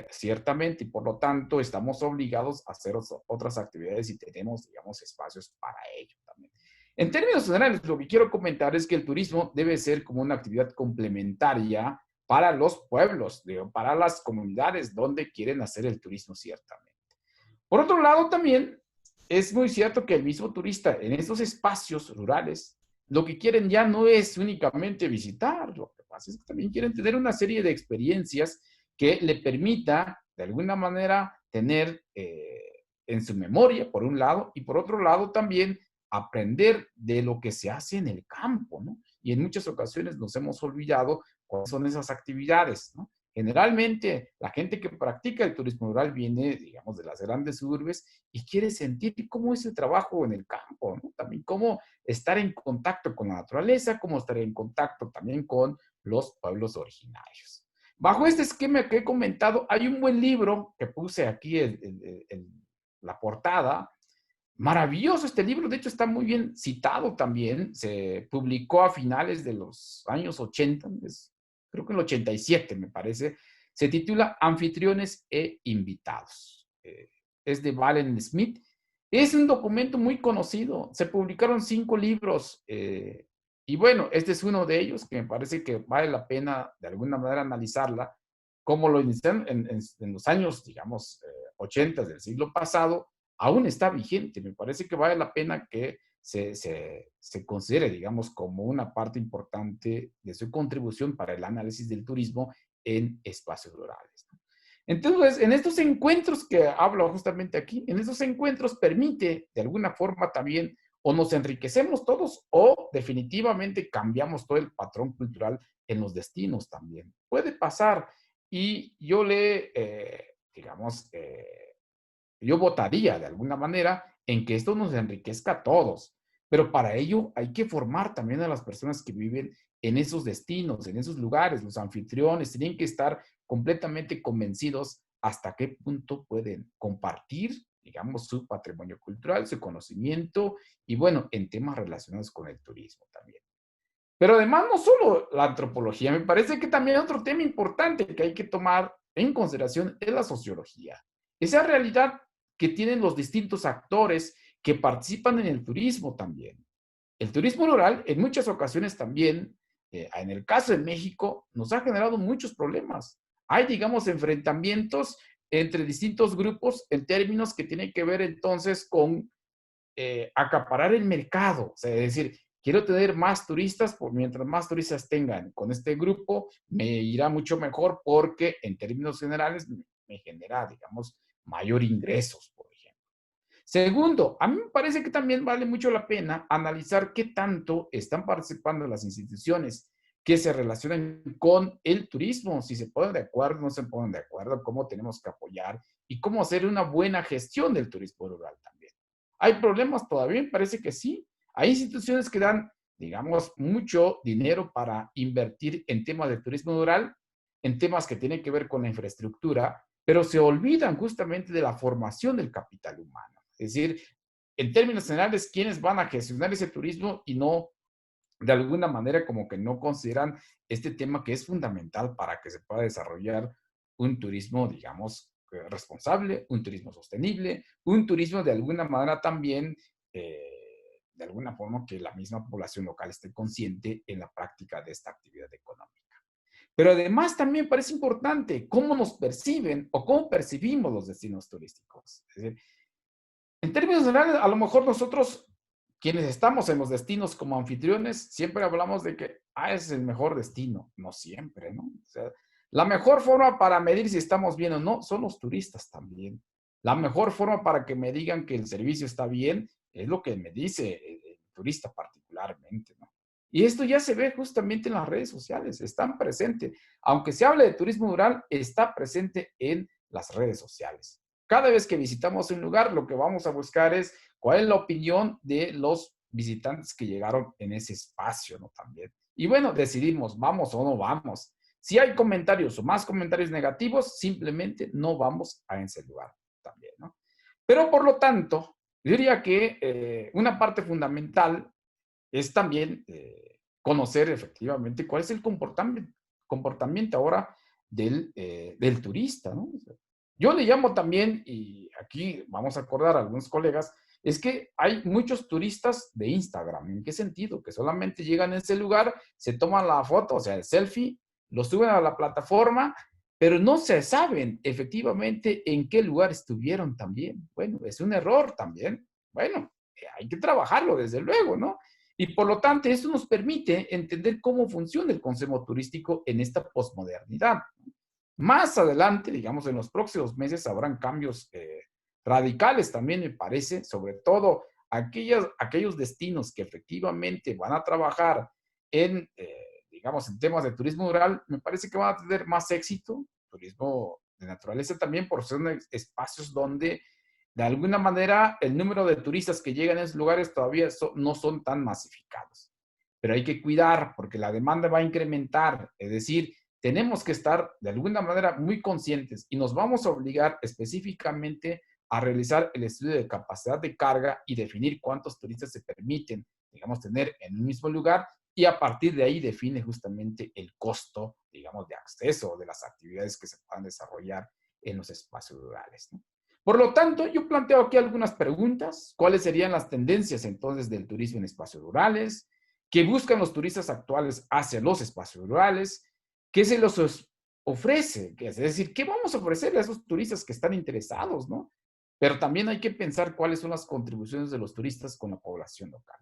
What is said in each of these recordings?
ciertamente, y por lo tanto estamos obligados a hacer otras actividades y tenemos, digamos, espacios para ello también. En términos generales, lo que quiero comentar es que el turismo debe ser como una actividad complementaria para los pueblos, digo, para las comunidades donde quieren hacer el turismo ciertamente. Por otro lado, también es muy cierto que el mismo turista en estos espacios rurales, lo que quieren ya no es únicamente visitar, lo que pasa es que también quieren tener una serie de experiencias que le permita, de alguna manera, tener en su memoria, por un lado, y por otro lado también aprender de lo que se hace en el campo, ¿no? Y en muchas ocasiones nos hemos olvidado cuáles son esas actividades, ¿no? Generalmente, la gente que practica el turismo rural viene, digamos, de las grandes urbes y quiere sentir cómo es el trabajo en el campo, ¿no? También cómo estar en contacto con la naturaleza, cómo estar en contacto también con los pueblos originarios. Bajo este esquema que he comentado, hay un buen libro que puse aquí en la portada. Maravilloso este libro, de hecho está muy bien citado también, se publicó a finales de los años 80, creo que en el 87 me parece, se titula Anfitriones e Invitados. Es de Valen Smith. Es un documento muy conocido, se publicaron 5 libros y bueno, este es uno de ellos que me parece que vale la pena de alguna manera analizarla, como lo iniciaron en los años, digamos, 80 del siglo pasado, aún está vigente. Me parece que vale la pena que se considere, digamos, como una parte importante de su contribución para el análisis del turismo en espacios rurales, ¿no? Entonces, en estos encuentros que hablo justamente aquí, en estos encuentros permite de alguna forma también o nos enriquecemos todos o definitivamente cambiamos todo el patrón cultural en los destinos también. Puede pasar y yo digamos, yo votaría de alguna manera en que esto nos enriquezca a todos, pero para ello hay que formar también a las personas que viven en esos destinos, en esos lugares. Los anfitriones tienen que estar completamente convencidos hasta qué punto pueden compartir, digamos, su patrimonio cultural, su conocimiento y, bueno, en temas relacionados con el turismo también. Pero además, no solo la antropología, me parece que también otro tema importante que hay que tomar en consideración es la sociología. Esa realidad que tienen los distintos actores que participan en el turismo también. El turismo rural en muchas ocasiones también, en el caso de México, nos ha generado muchos problemas. Hay, digamos, enfrentamientos entre distintos grupos en términos que tienen que ver entonces con acaparar el mercado, o sea, es decir, quiero tener más turistas, por mientras más turistas tengan con este grupo, me irá mucho mejor porque en términos generales me genera, digamos, mayor ingresos, por ejemplo. Segundo, a mí me parece que también vale mucho la pena analizar qué tanto están participando las instituciones que se relacionan con el turismo, si se ponen de acuerdo, no se ponen de acuerdo, cómo tenemos que apoyar y cómo hacer una buena gestión del turismo rural también. ¿Hay problemas todavía? Me parece que sí. Hay instituciones que dan, digamos, mucho dinero para invertir en temas de turismo rural, en temas que tienen que ver con la infraestructura, pero se olvidan justamente de la formación del capital humano. Es decir, en términos generales, ¿quiénes van a gestionar ese turismo y no, de alguna manera, como que no consideran este tema que es fundamental para que se pueda desarrollar un turismo, digamos, responsable, un turismo sostenible, un turismo de alguna manera también, de alguna forma que la misma población local esté consciente en la práctica de esta actividad económica. Pero además también parece importante cómo nos perciben o cómo percibimos los destinos turísticos. Es decir, en términos generales, a lo mejor nosotros, quienes estamos en los destinos como anfitriones, siempre hablamos de que, ese es el mejor destino. No siempre, ¿no? O sea, la mejor forma para medir si estamos bien o no son los turistas también. La mejor forma para que me digan que el servicio está bien es lo que me dice el turista particularmente, ¿no? Y esto ya se ve justamente en las redes sociales, están presentes. Aunque se hable de turismo rural, está presente en las redes sociales. Cada vez que visitamos un lugar, lo que vamos a buscar es cuál es la opinión de los visitantes que llegaron en ese espacio, ¿no? También. Y bueno, decidimos, vamos o no vamos. Si hay comentarios o más comentarios negativos, simplemente no vamos a ese lugar también, ¿no? Pero por lo tanto, yo diría que una parte fundamental es también conocer efectivamente cuál es el comportamiento ahora del turista, ¿no? O sea, yo le llamo también, y aquí vamos a acordar a algunos colegas, es que hay muchos turistas de Instagram. ¿En qué sentido? Que solamente llegan a ese lugar, se toman la foto, o sea, el selfie, lo suben a la plataforma, pero no se saben efectivamente en qué lugar estuvieron también. Bueno, es un error también. Bueno, hay que trabajarlo desde luego, ¿no? Y por lo tanto, eso nos permite entender cómo funciona el consumo turístico en esta posmodernidad. Más adelante, digamos, en los próximos meses habrán cambios radicales también, me parece, sobre todo aquellos destinos que efectivamente van a trabajar en, digamos, en temas de turismo rural, me parece que van a tener más éxito, turismo de naturaleza también, por ser espacios donde de alguna manera el número de turistas que llegan a esos lugares todavía no son tan masificados. Pero hay que cuidar porque la demanda va a incrementar, es decir, tenemos que estar de alguna manera muy conscientes y nos vamos a obligar específicamente a realizar el estudio de capacidad de carga y definir cuántos turistas se permiten, digamos, tener en un mismo lugar y a partir de ahí define justamente el costo, digamos, de acceso de las actividades que se puedan desarrollar en los espacios rurales, ¿no? Por lo tanto, yo planteo aquí algunas preguntas. ¿Cuáles serían las tendencias entonces del turismo en espacios rurales? ¿Qué buscan los turistas actuales hacia los espacios rurales? ¿Qué se los ofrece? Es decir, ¿qué vamos a ofrecerle a esos turistas que están interesados, no? Pero también hay que pensar cuáles son las contribuciones de los turistas con la población local.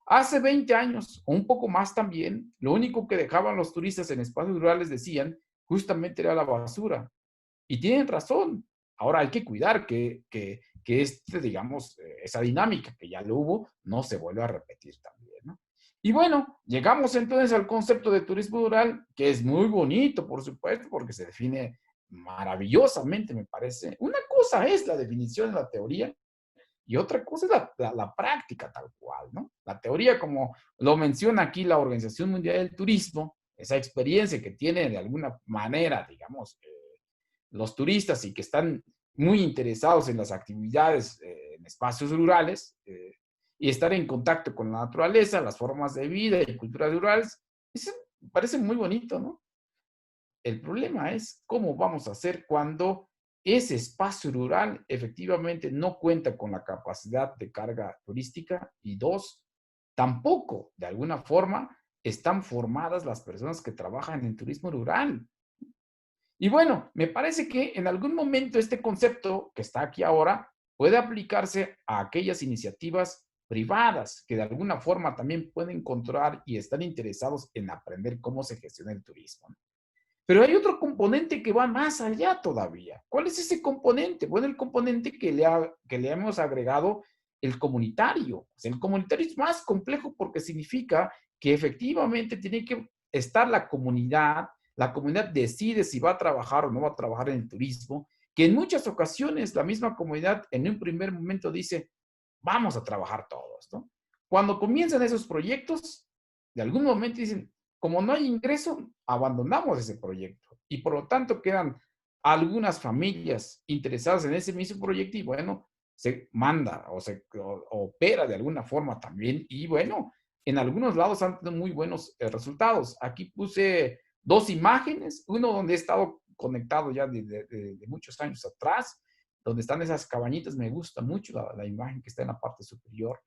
Hace 20 años, o un poco más también, lo único que dejaban los turistas en espacios rurales, decían, justamente era la basura. Y tienen razón. Ahora hay que cuidar digamos, esa dinámica que ya lo hubo, no se vuelva a repetir también, ¿no? Y bueno, llegamos entonces al concepto de turismo rural, que es muy bonito, por supuesto, porque se define maravillosamente, me parece. Una cosa es la definición de la teoría y otra cosa es la práctica tal cual, ¿no? La teoría, como lo menciona aquí la Organización Mundial del Turismo, esa experiencia que tiene de alguna manera, digamos, los turistas y que están muy interesados en las actividades en espacios rurales y estar en contacto con la naturaleza, las formas de vida y culturas rurales, eso parece muy bonito, ¿no? El problema es cómo vamos a hacer cuando ese espacio rural efectivamente no cuenta con la capacidad de carga turística y dos, tampoco de alguna forma están formadas las personas que trabajan en turismo rural. Y bueno, me parece que en algún momento este concepto que está aquí ahora puede aplicarse a aquellas iniciativas privadas que de alguna forma también pueden controlar y están interesados en aprender cómo se gestiona el turismo, ¿no? Pero hay otro componente que va más allá todavía. ¿Cuál es ese componente? Bueno, el componente que le hemos agregado el comunitario. O sea, el comunitario es más complejo porque significa que efectivamente tiene que estar la comunidad decide si va a trabajar o no va a trabajar en el turismo, que en muchas ocasiones la misma comunidad en un primer momento dice, vamos a trabajar todos, ¿no? Cuando comienzan esos proyectos, de algún momento dicen, como no hay ingreso, abandonamos ese proyecto y por lo tanto quedan algunas familias interesadas en ese mismo proyecto y bueno, se manda o se opera de alguna forma también y bueno, en algunos lados han tenido muy buenos resultados. Aquí puse dos imágenes, uno donde he estado conectado ya de muchos años atrás, donde están esas cabañitas, me gusta mucho la imagen que está en la parte superior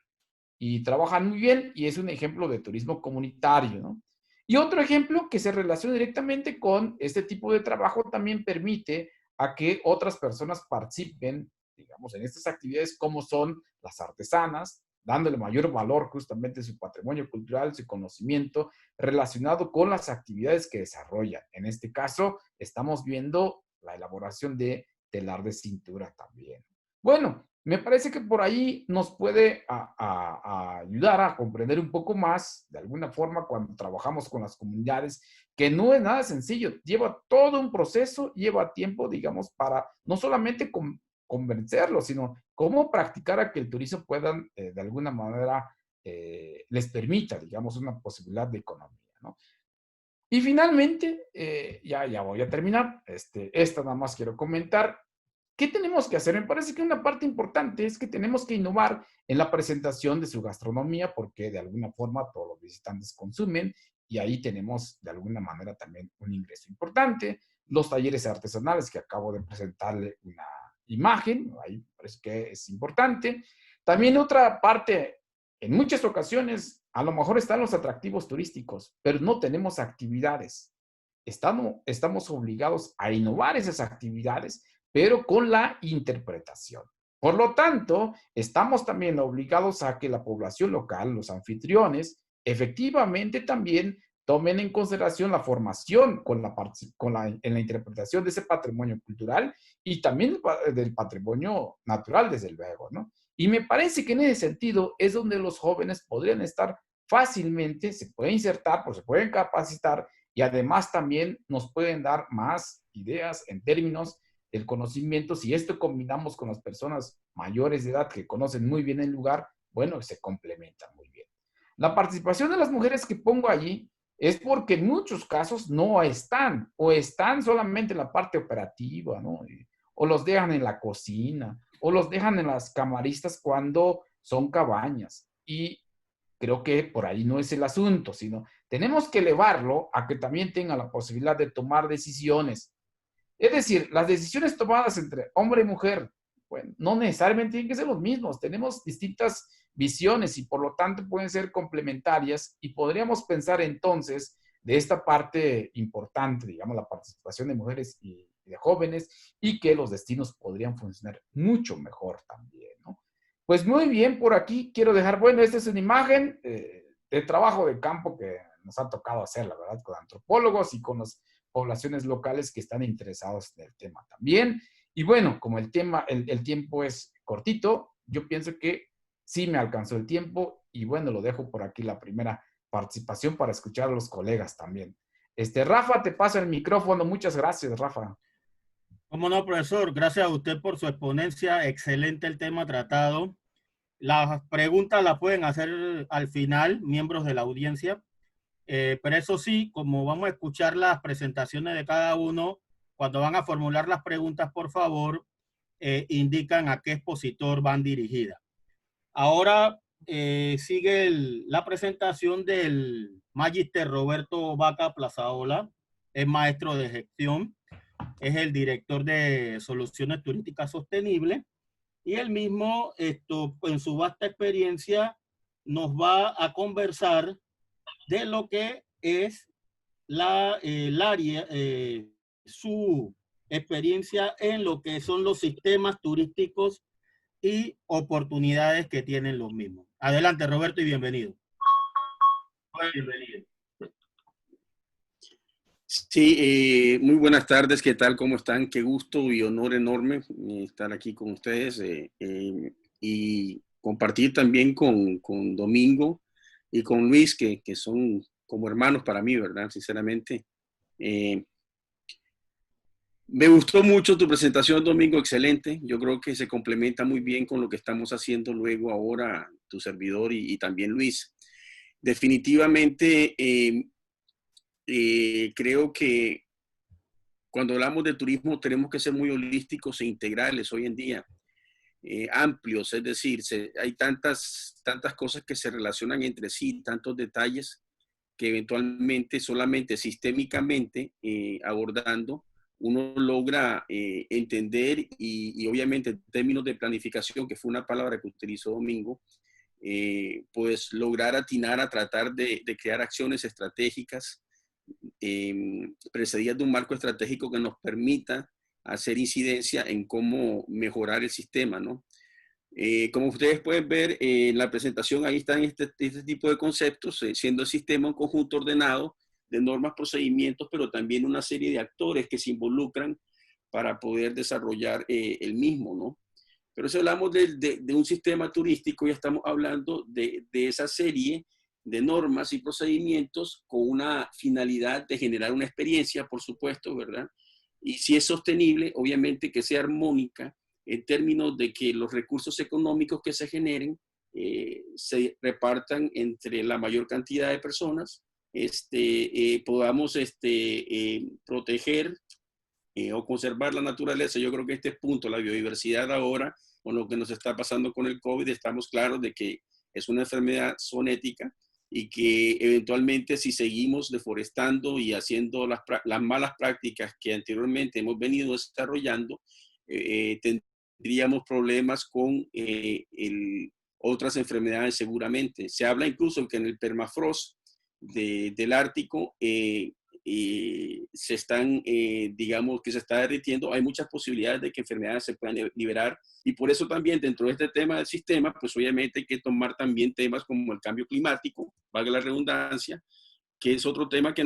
y trabajan muy bien y es un ejemplo de turismo comunitario, ¿no? Y otro ejemplo que se relaciona directamente con este tipo de trabajo también permite a que otras personas participen, digamos, en estas actividades como son las artesanas, dándole mayor valor justamente a su patrimonio cultural, su conocimiento relacionado con las actividades que desarrollan. En este caso, estamos viendo la elaboración de telar de cintura también. Bueno, me parece que por ahí nos puede a ayudar a comprender un poco más, de alguna forma, cuando trabajamos con las comunidades, que no es nada sencillo, lleva todo un proceso, lleva tiempo, digamos, para no solamente convencerlos, sino cómo practicar a que el turismo puedan, de alguna manera, les permita, digamos, una posibilidad de economía, ¿no? Y finalmente, ya voy a terminar, esta nada más quiero comentar, ¿qué tenemos que hacer? Me parece que una parte importante es que tenemos que innovar en la presentación de su gastronomía porque de alguna forma todos los visitantes consumen y ahí tenemos de alguna manera también un ingreso importante. Los talleres artesanales que acabo de presentarle una imagen, ahí parece que es importante. También otra parte, en muchas ocasiones, a lo mejor están los atractivos turísticos, pero no tenemos actividades. Estamos obligados a innovar esas actividades, pero con la interpretación. Por lo tanto, estamos también obligados a que la población local, los anfitriones, efectivamente también tomen en consideración la formación en la interpretación de ese patrimonio cultural y también del patrimonio natural, desde luego, ¿no? Y me parece que en ese sentido es donde los jóvenes podrían estar fácilmente, se pueden insertar, pues se pueden capacitar y además también nos pueden dar más ideas en términos del conocimiento. Si esto combinamos con las personas mayores de edad que conocen muy bien el lugar, bueno, se complementan muy bien. La participación de las mujeres que pongo allí es porque en muchos casos no están, o están solamente en la parte operativa, ¿no? O los dejan en la cocina, o los dejan en las camaristas cuando son cabañas. Y creo que por ahí no es el asunto, sino tenemos que elevarlo a que también tenga la posibilidad de tomar decisiones. Es decir, las decisiones tomadas entre hombre y mujer, bueno, no necesariamente tienen que ser los mismos. Tenemos distintas visiones y por lo tanto pueden ser complementarias y podríamos pensar entonces de esta parte importante, digamos, la participación de mujeres y de jóvenes y que los destinos podrían funcionar mucho mejor también, ¿no? Pues muy bien, por aquí quiero dejar, bueno, esta es una imagen de trabajo de campo que nos ha tocado hacer, la verdad, con antropólogos y con las poblaciones locales que están interesados en el tema también. Y bueno, como el tiempo es cortito, yo pienso que sí me alcanzó el tiempo y bueno, lo dejo por aquí la primera participación para escuchar a los colegas también. Rafa, te paso el micrófono. Muchas gracias, Rafa. Cómo no, profesor. Gracias a usted por su exponencia. Excelente el tema tratado. Las preguntas las pueden hacer al final, miembros de la audiencia. Pero eso sí, como vamos a escuchar las presentaciones de cada uno, cuando van a formular las preguntas, por favor, indican a qué expositor van dirigidas. Ahora sigue la presentación del Magister Roberto Vaca Plazaola, es maestro de gestión, es el director de Soluciones Turísticas Sostenibles y él mismo, en su vasta experiencia, nos va a conversar de lo que es el área, su experiencia en lo que son los sistemas turísticos y oportunidades que tienen los mismos. Adelante, Roberto, y bienvenido. Bienvenido. Sí, muy buenas tardes, ¿qué tal? ¿Cómo están? Qué gusto y honor enorme estar aquí con ustedes y compartir también con Domingo y con Luis, que son como hermanos para mí, ¿verdad? Sinceramente. Me gustó mucho tu presentación, Domingo, excelente. Yo creo que se complementa muy bien con lo que estamos haciendo luego ahora, tu servidor y también Luis. Definitivamente, creo que cuando hablamos de turismo tenemos que ser muy holísticos e integrales hoy en día, amplios, es decir, hay tantas cosas que se relacionan entre sí, tantos detalles que eventualmente solamente sistémicamente abordando uno logra entender y obviamente en términos de planificación, que fue una palabra que utilizó Domingo, pues lograr atinar a tratar de crear acciones estratégicas precedidas de un marco estratégico que nos permita hacer incidencia en cómo mejorar el sistema, ¿no? Como ustedes pueden ver en la presentación, ahí están este tipo de conceptos, siendo el sistema un conjunto ordenado de normas, procedimientos, pero también una serie de actores que se involucran para poder desarrollar el mismo, ¿no? Pero si hablamos de un sistema turístico, ya estamos hablando de esa serie de normas y procedimientos con una finalidad de generar una experiencia, por supuesto, ¿verdad? Y si es sostenible, obviamente que sea armónica en términos de que los recursos económicos que se generen se repartan entre la mayor cantidad de personas, podamos proteger o conservar la naturaleza. Yo creo que este punto, la biodiversidad ahora, con lo que nos está pasando con el COVID, estamos claros de que es una enfermedad zoonética y que eventualmente si seguimos deforestando y haciendo las malas prácticas que anteriormente hemos venido desarrollando, tendríamos problemas con otras enfermedades seguramente. Se habla incluso que en el permafrost del Ártico se están, digamos, que se está derritiendo. Hay muchas posibilidades de que enfermedades se puedan liberar, y por eso también dentro de este tema del sistema, pues obviamente hay que tomar también temas como el cambio climático, valga la redundancia, que es otro tema que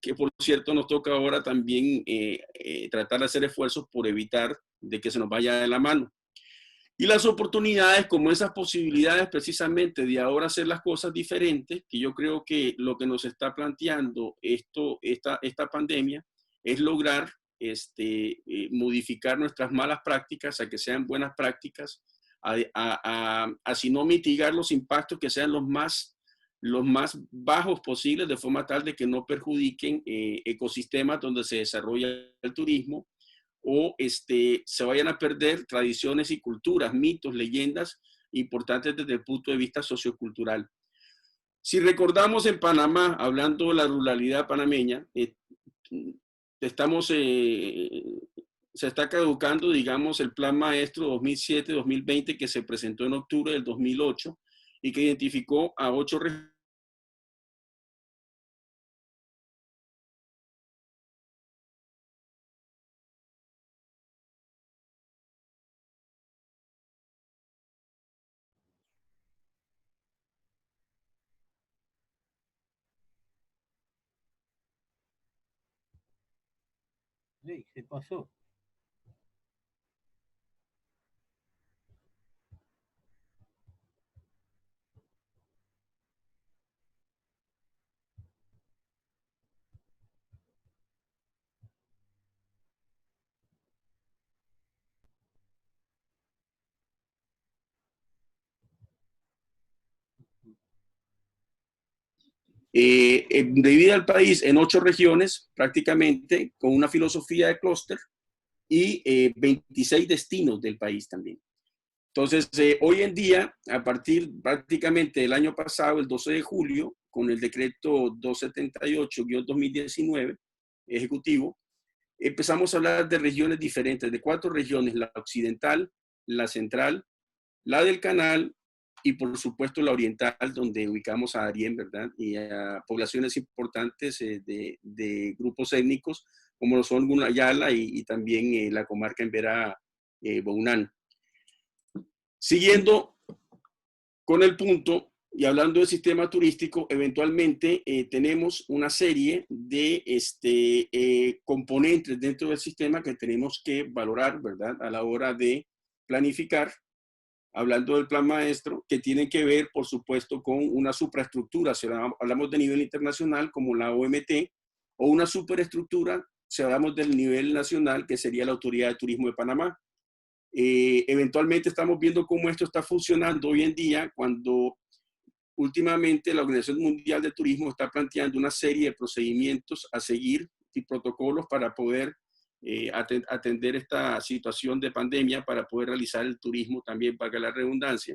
que por cierto nos toca ahora también tratar de hacer esfuerzos por evitar de que se nos vaya de la mano. Y las oportunidades, como esas posibilidades precisamente de ahora hacer las cosas diferentes, que yo creo que lo que nos está planteando esta pandemia es lograr modificar nuestras malas prácticas a que sean buenas prácticas, así no mitigar los impactos, que sean los más bajos posibles, de forma tal de que no perjudiquen ecosistemas donde se desarrolla el turismo, o se vayan a perder tradiciones y culturas, mitos, leyendas importantes desde el punto de vista sociocultural. Si recordamos en Panamá, hablando de la ruralidad panameña, se está caducando, digamos, el Plan Maestro 2007-2020 que se presentó en octubre del 2008 y que identificó a 8 regiones. Sí, ¿qué pasó? Divide al país en 8 regiones, prácticamente, con una filosofía de clúster, y 26 destinos del país también. Entonces, hoy en día, a partir prácticamente del año pasado, el 12 de julio, con el decreto 278-2019 ejecutivo, empezamos a hablar de regiones diferentes, de 4 regiones: la occidental, la central, la del canal y por supuesto la oriental, donde ubicamos a Darién, ¿verdad? Y a poblaciones importantes de grupos étnicos, como lo son Gunayala y también la comarca en Vera, Bounán. Siguiendo con el punto y hablando del sistema turístico, eventualmente tenemos una serie de componentes dentro del sistema que tenemos que valorar, ¿verdad? A la hora de planificar, hablando del plan maestro, que tienen que ver, por supuesto, con una supraestructura. Si hablamos de nivel internacional, como la OMT, o una superestructura, si hablamos del nivel nacional, que sería la Autoridad de Turismo de Panamá. Eventualmente estamos viendo cómo esto está funcionando hoy en día, cuando últimamente la Organización Mundial de Turismo está planteando una serie de procedimientos a seguir y protocolos para poder atender esta situación de pandemia, para poder realizar el turismo también, valga la redundancia.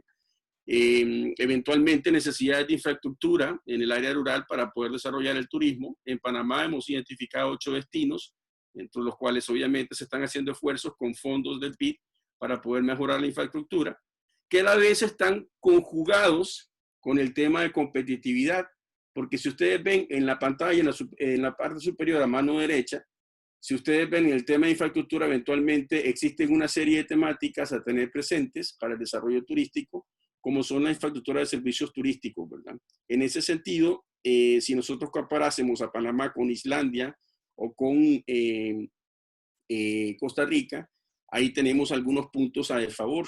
Eventualmente necesidades de infraestructura en el área rural para poder desarrollar el turismo. En Panamá hemos identificado 8 destinos, entre los cuales obviamente se están haciendo esfuerzos con fondos del BID para poder mejorar la infraestructura, que a la vez están conjugados con el tema de competitividad, porque si ustedes ven en la pantalla, en la parte superior a mano derecha, si ustedes ven el tema de infraestructura, eventualmente existen una serie de temáticas a tener presentes para el desarrollo turístico, como son la infraestructura de servicios turísticos, ¿verdad? En ese sentido, si nosotros comparásemos a Panamá con Islandia o con Costa Rica, ahí tenemos algunos puntos a favor.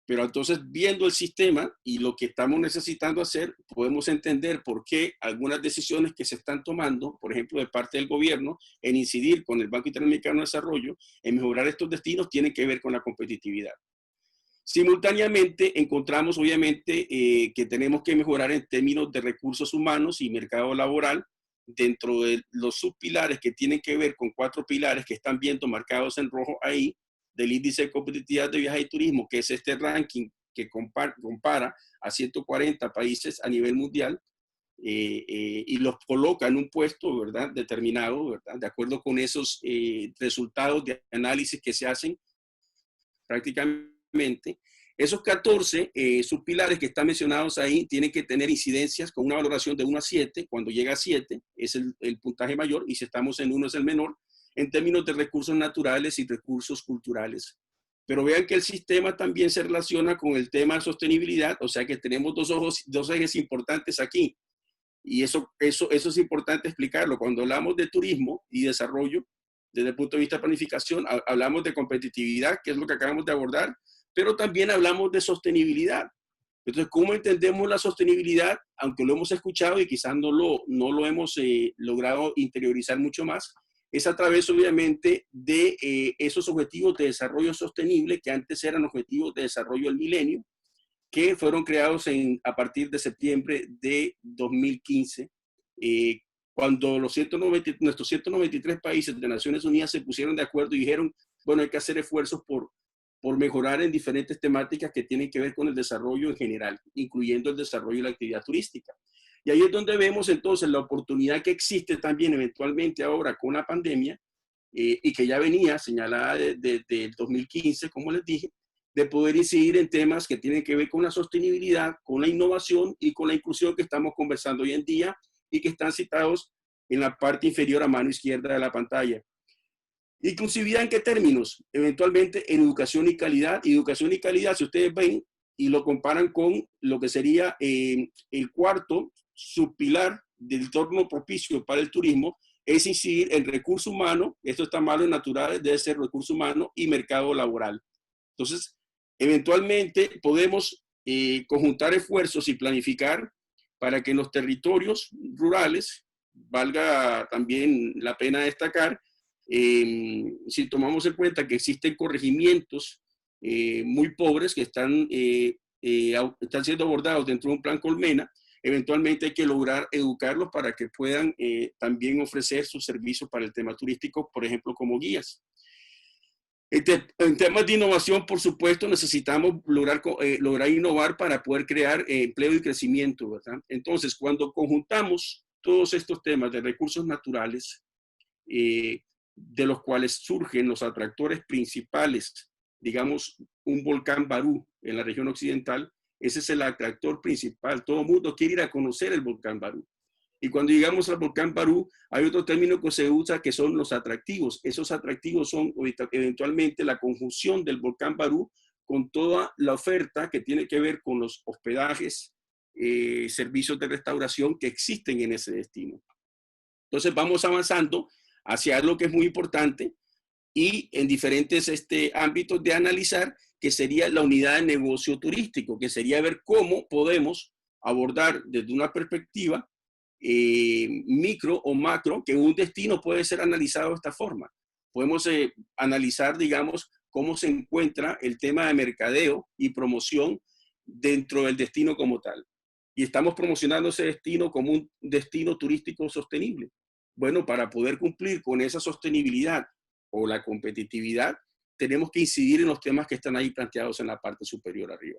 Pero entonces, viendo el sistema y lo que estamos necesitando hacer, podemos entender por qué algunas decisiones que se están tomando, por ejemplo, de parte del gobierno, en incidir con el Banco Interamericano de Desarrollo, en mejorar estos destinos, tienen que ver con la competitividad. Simultáneamente, encontramos obviamente que tenemos que mejorar en términos de recursos humanos y mercado laboral, dentro de los subpilares que tienen que ver con 4 pilares que están viendo marcados en rojo ahí, del índice de competitividad de viajes y turismo, que es este ranking que compara a 140 países a nivel mundial y los coloca en un puesto, ¿verdad?, determinado, ¿verdad?, de acuerdo con esos resultados de análisis que se hacen prácticamente. Esos 14 subpilares que están mencionados ahí tienen que tener incidencias con una valoración de 1 a 7. Cuando llega a 7 es el puntaje mayor, y si estamos en 1 es el menor, en términos de recursos naturales y recursos culturales. Pero vean que el sistema también se relaciona con el tema de sostenibilidad, o sea que tenemos dos ejes importantes aquí. Y eso es importante explicarlo. Cuando hablamos de turismo y desarrollo, desde el punto de vista de planificación, hablamos de competitividad, que es lo que acabamos de abordar, pero también hablamos de sostenibilidad. Entonces, ¿cómo entendemos la sostenibilidad? Aunque lo hemos escuchado y quizás no lo hemos logrado interiorizar mucho más, es a través, obviamente, de esos objetivos de desarrollo sostenible que antes eran objetivos de desarrollo del milenio, que fueron creados a partir de septiembre de 2015, cuando nuestros 193 países de Naciones Unidas se pusieron de acuerdo y dijeron, bueno, hay que hacer esfuerzos por mejorar en diferentes temáticas que tienen que ver con el desarrollo en general, incluyendo el desarrollo de la actividad turística. Y ahí es donde vemos entonces la oportunidad que existe también eventualmente ahora con la pandemia, y que ya venía señalada desde el 2015, como les dije, de poder incidir en temas que tienen que ver con la sostenibilidad, con la innovación y con la inclusión que estamos conversando hoy en día y que están citados en la parte inferior a mano izquierda de la pantalla. ¿Inclusividad en qué términos? Eventualmente en educación y calidad. Y educación y calidad, si ustedes ven y lo comparan con lo que sería el cuarto subpilar del entorno propicio para el turismo, es incidir en recurso humano, esto está malo en naturales, debe ser recurso humano y mercado laboral. Entonces, eventualmente podemos conjuntar esfuerzos y planificar para que en los territorios rurales, valga también la pena destacar, si tomamos en cuenta que existen corregimientos muy pobres que están siendo abordados dentro de un plan Colmena, eventualmente hay que lograr educarlos para que puedan también ofrecer sus servicios para el tema turístico, por ejemplo, como guías. En temas de innovación, por supuesto, necesitamos lograr innovar para poder crear empleo y crecimiento, ¿verdad? Entonces, cuando conjuntamos todos estos temas de recursos naturales, de los cuales surgen los atractores principales, digamos, un volcán Barú en la región occidental, ese es el atractor principal. Todo el mundo quiere ir a conocer el volcán Barú. Y cuando llegamos al volcán Barú, hay otro término que se usa que son los atractivos. Esos atractivos son eventualmente la conjunción del volcán Barú con toda la oferta que tiene que ver con los hospedajes, servicios de restauración que existen en ese destino. Entonces vamos avanzando hacia algo que es muy importante y en diferentes ámbitos de analizar, que sería la unidad de negocio turístico, que sería ver cómo podemos abordar desde una perspectiva micro o macro, que un destino puede ser analizado de esta forma. Podemos analizar, digamos, cómo se encuentra el tema de mercadeo y promoción dentro del destino como tal. Y estamos promocionando ese destino como un destino turístico sostenible. Bueno, para poder cumplir con esa sostenibilidad o la competitividad, tenemos que incidir en los temas que están ahí planteados en la parte superior arriba.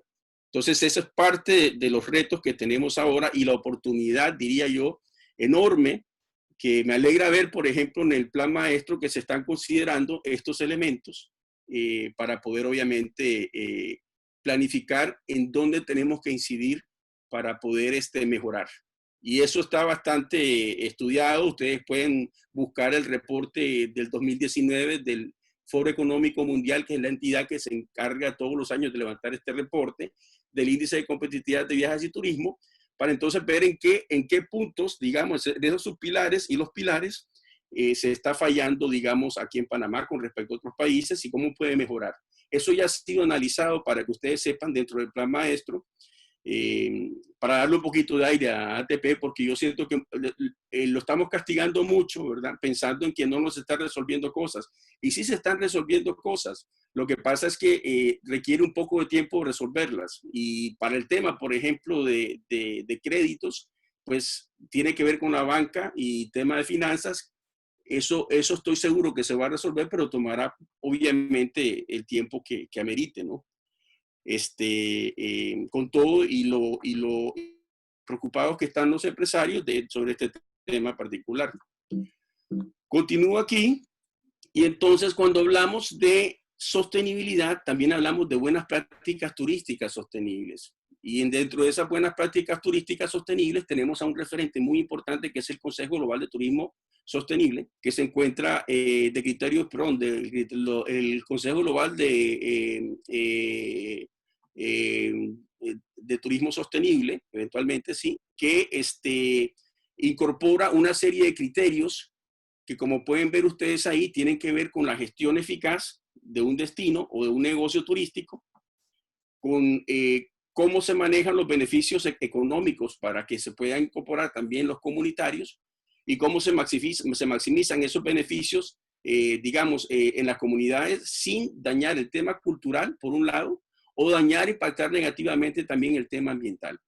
Entonces, esa es parte de los retos que tenemos ahora y la oportunidad, diría yo, enorme, que me alegra ver, por ejemplo, en el plan maestro que se están considerando estos elementos para poder, obviamente, planificar en dónde tenemos que incidir para poder mejorar. Y eso está bastante estudiado. Ustedes pueden buscar el reporte del 2019 del Foro Económico Mundial, que es la entidad que se encarga todos los años de levantar este reporte del índice de competitividad de viajes y turismo, para entonces ver en qué puntos, digamos, de esos subpilares y los pilares se está fallando, digamos, aquí en Panamá con respecto a otros países y cómo puede mejorar. Eso ya ha sido analizado para que ustedes sepan dentro del plan maestro, para darle un poquito de aire a ATP, porque yo siento que lo estamos castigando mucho, ¿verdad? Pensando en que no nos está resolviendo cosas. Y sí se están resolviendo cosas. Lo que pasa es que requiere un poco de tiempo resolverlas. Y para el tema, por ejemplo, de créditos, pues tiene que ver con la banca y tema de finanzas. Eso estoy seguro que se va a resolver, pero tomará obviamente el tiempo que amerite, ¿no? con todo y lo preocupados que están los empresarios sobre este tema particular. Continúo aquí, y entonces cuando hablamos de sostenibilidad, también hablamos de buenas prácticas turísticas sostenibles. Y dentro de esas buenas prácticas turísticas sostenibles tenemos a un referente muy importante que es el Consejo Global de Turismo Sostenible, que se encuentra el Consejo Global de Turismo Sostenible, eventualmente sí, que incorpora una serie de criterios que, como pueden ver ustedes ahí, tienen que ver con la gestión eficaz de un destino o de un negocio turístico, con cómo se manejan los beneficios económicos para que se puedan incorporar también los comunitarios y cómo se maximizan esos beneficios, en las comunidades sin dañar el tema cultural, por un lado, o dañar y impactar negativamente también el tema ambiental.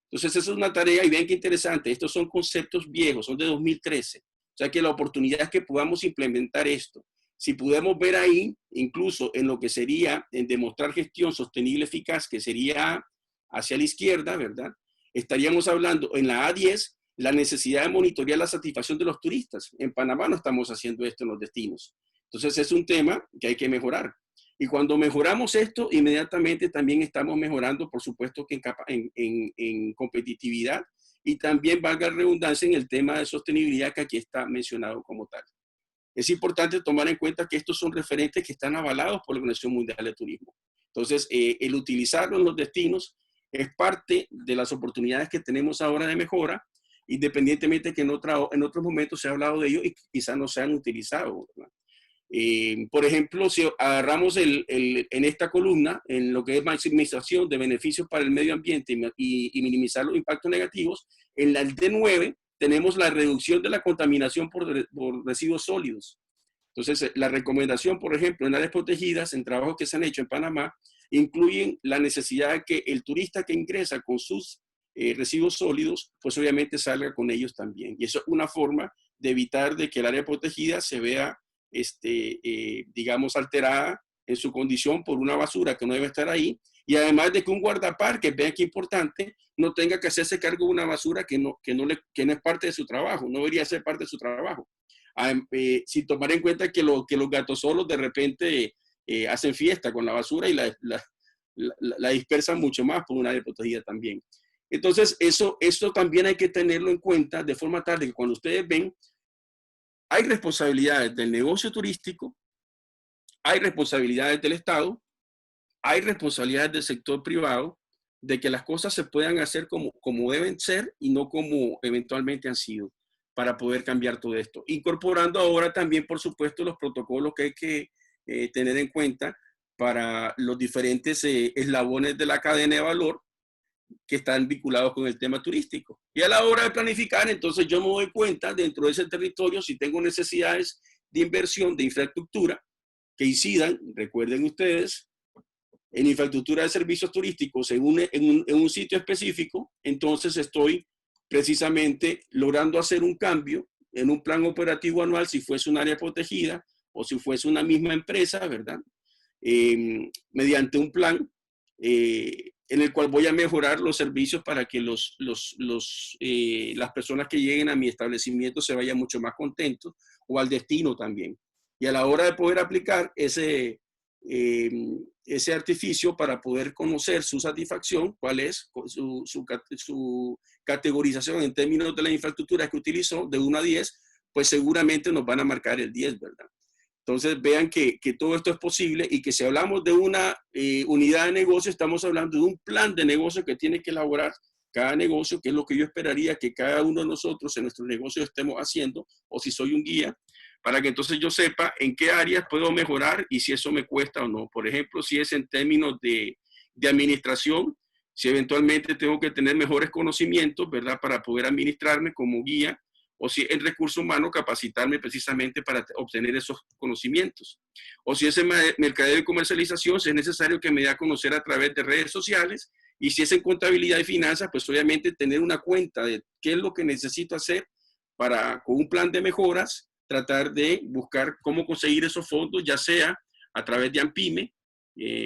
Entonces, esa es una tarea, y vean qué interesante, estos son conceptos viejos, son de 2013. O sea que la oportunidad es que podamos implementar esto. Si podemos ver ahí, incluso en lo que sería en demostrar gestión sostenible eficaz, que sería hacia la izquierda, ¿verdad? Estaríamos hablando en la A10, la necesidad de monitorear la satisfacción de los turistas. En Panamá no estamos haciendo esto en los destinos. Entonces es un tema que hay que mejorar. Y cuando mejoramos esto, inmediatamente también estamos mejorando, por supuesto, que en competitividad, y también, valga la redundancia, en el tema de sostenibilidad que aquí está mencionado como tal. Es importante tomar en cuenta que estos son referentes que están avalados por la Organización Mundial de Turismo. Entonces, el utilizarlo en los destinos es parte de las oportunidades que tenemos ahora de mejora, independientemente que en otros momentos se ha hablado de ello y quizás no se han utilizado, ¿verdad? Por ejemplo, si agarramos en esta columna, en lo que es maximización de beneficios para el medio ambiente y minimizar los impactos negativos, en el D9 tenemos la reducción de la contaminación por residuos sólidos. Entonces, la recomendación, por ejemplo, en áreas protegidas, en trabajos que se han hecho en Panamá, incluyen la necesidad de que el turista que ingresa con sus residuos sólidos, pues obviamente salga con ellos también. Y eso es una forma de evitar de que el área protegida se vea, digamos, alterada en su condición por una basura que no debe estar ahí. Y además de que un guardaparques, vean qué importante, no tenga que hacerse cargo de una basura que no es parte de su trabajo, no debería ser parte de su trabajo. Sin tomar en cuenta que los gatos solos de repente hacen fiesta con la basura y la dispersan mucho más por un área protegida también. Entonces, eso también hay que tenerlo en cuenta de forma tal de que cuando ustedes ven, hay responsabilidades del negocio turístico, hay responsabilidades del Estado, hay responsabilidades del sector privado, de que las cosas se puedan hacer como deben ser y no como eventualmente han sido, para poder cambiar todo esto. Incorporando ahora también, por supuesto, los protocolos que hay que tener en cuenta para los diferentes eslabones de la cadena de valor que están vinculados con el tema turístico. Y a la hora de planificar, entonces yo me doy cuenta dentro de ese territorio si tengo necesidades de inversión de infraestructura que incidan, recuerden ustedes, en infraestructura de servicios turísticos en un sitio específico, entonces estoy precisamente logrando hacer un cambio en un plan operativo anual, si fuese un área protegida o si fuese una misma empresa, ¿verdad? Mediante un plan en el cual voy a mejorar los servicios para que las personas que lleguen a mi establecimiento se vayan mucho más contentos, o al destino también. Y a la hora de poder aplicar ese artificio para poder conocer su satisfacción, cuál es su categorización en términos de la infraestructura que utilizó, de 1 a 10, pues seguramente nos van a marcar el 10, ¿verdad? Entonces vean que todo esto es posible, y que si hablamos de una unidad de negocio, estamos hablando de un plan de negocio que tiene que elaborar cada negocio, que es lo que yo esperaría que cada uno de nosotros en nuestro negocio estemos haciendo, o si soy un guía, para que entonces yo sepa en qué áreas puedo mejorar y si eso me cuesta o no. Por ejemplo, si es en términos de administración, si eventualmente tengo que tener mejores conocimientos, ¿verdad?, para poder administrarme como guía, o si en recursos humanos, capacitarme precisamente para obtener esos conocimientos. O si es en mercadeo y comercialización, si es necesario que me dé a conocer a través de redes sociales. Y si es en contabilidad y finanzas, pues obviamente tener una cuenta de qué es lo que necesito hacer para, con un plan de mejoras, tratar de buscar cómo conseguir esos fondos, ya sea a través de AMPIME,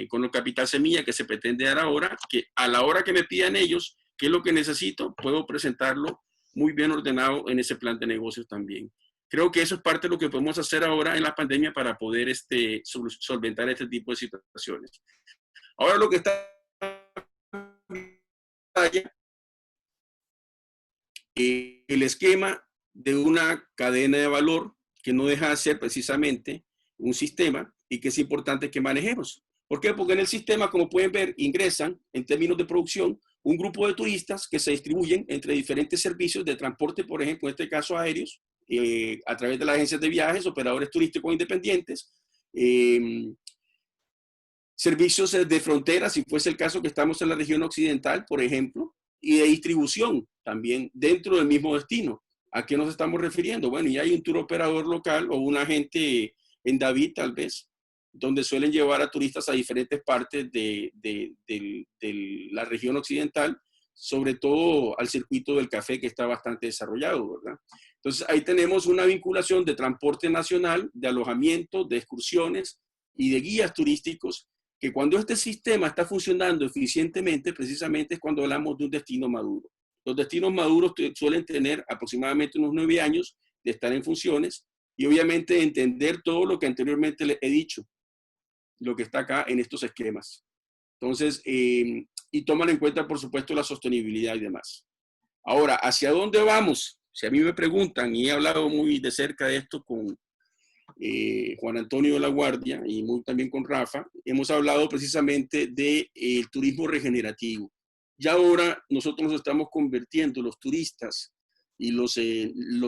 con el capital semilla que se pretende dar ahora, que a la hora que me pidan ellos qué es lo que necesito, puedo presentarlo muy bien ordenado en ese plan de negocios también. Creo que eso es parte de lo que podemos hacer ahora en la pandemia para poder solventar este tipo de situaciones. Ahora lo que está el esquema de una cadena de valor que no deja de ser precisamente un sistema y que es importante que manejemos. ¿Por qué? Porque en el sistema, como pueden ver, ingresan en términos de producción un grupo de turistas que se distribuyen entre diferentes servicios de transporte, por ejemplo, en este caso aéreos, a través de las agencias de viajes, operadores turísticos independientes, servicios de frontera, si fuese el caso que estamos en la región occidental, por ejemplo, y de distribución también dentro del mismo destino. ¿A qué nos estamos refiriendo? Bueno, ya hay un tour operador local o un agente en David, tal vez, donde suelen llevar a turistas a diferentes partes de la región occidental, sobre todo al circuito del café que está bastante desarrollado, ¿verdad? Entonces, ahí tenemos una vinculación de transporte nacional, de alojamiento, de excursiones y de guías turísticos, que cuando este sistema está funcionando eficientemente, precisamente es cuando hablamos de un destino maduro. Los destinos maduros suelen tener aproximadamente unos 9 años de estar en funciones y obviamente entender todo lo que anteriormente les he dicho, lo que está acá en estos esquemas. Entonces, y toman en cuenta, por supuesto, la sostenibilidad y demás. Ahora, ¿hacia dónde vamos? Si a mí me preguntan, y he hablado muy de cerca de esto con Juan Antonio de la Guardia y también con Rafa, hemos hablado precisamente del turismo regenerativo. Ya ahora nosotros nos estamos convirtiendo, los turistas y los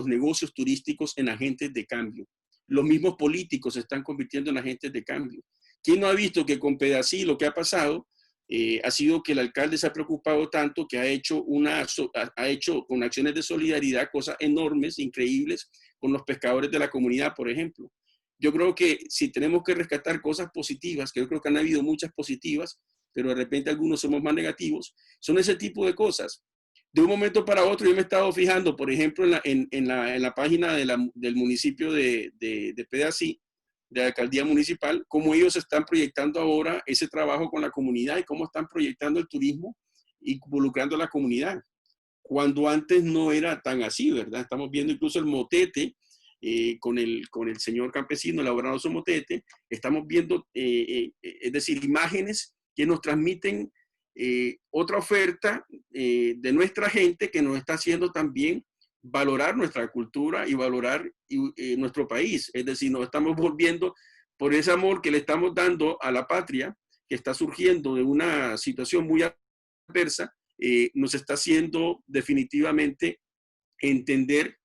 negocios turísticos, en agentes de cambio. Los mismos políticos se están convirtiendo en agentes de cambio. ¿Quién no ha visto que con Pedací lo que ha pasado ha sido que el alcalde se ha preocupado tanto que ha hecho con acciones de solidaridad cosas enormes, increíbles, con los pescadores de la comunidad, por ejemplo? Yo creo que si tenemos que rescatar cosas positivas, que yo creo que han habido muchas positivas, pero de repente algunos somos más negativos, son ese tipo de cosas. De un momento para otro yo me he estado fijando, por ejemplo, en la página del municipio de Pedací, de la alcaldía municipal, cómo ellos están proyectando ahora ese trabajo con la comunidad y cómo están proyectando el turismo y involucrando a la comunidad, cuando antes no era tan así, ¿verdad? Estamos viendo incluso el motete, con el señor campesino elaborando su motete, estamos viendo, es decir, imágenes que nos transmiten otra oferta de nuestra gente que nos está haciendo también valorar nuestra cultura y valorar nuestro país. Es decir, nos estamos volviendo por ese amor que le estamos dando a la patria, que está surgiendo de una situación muy adversa, nos está haciendo definitivamente entender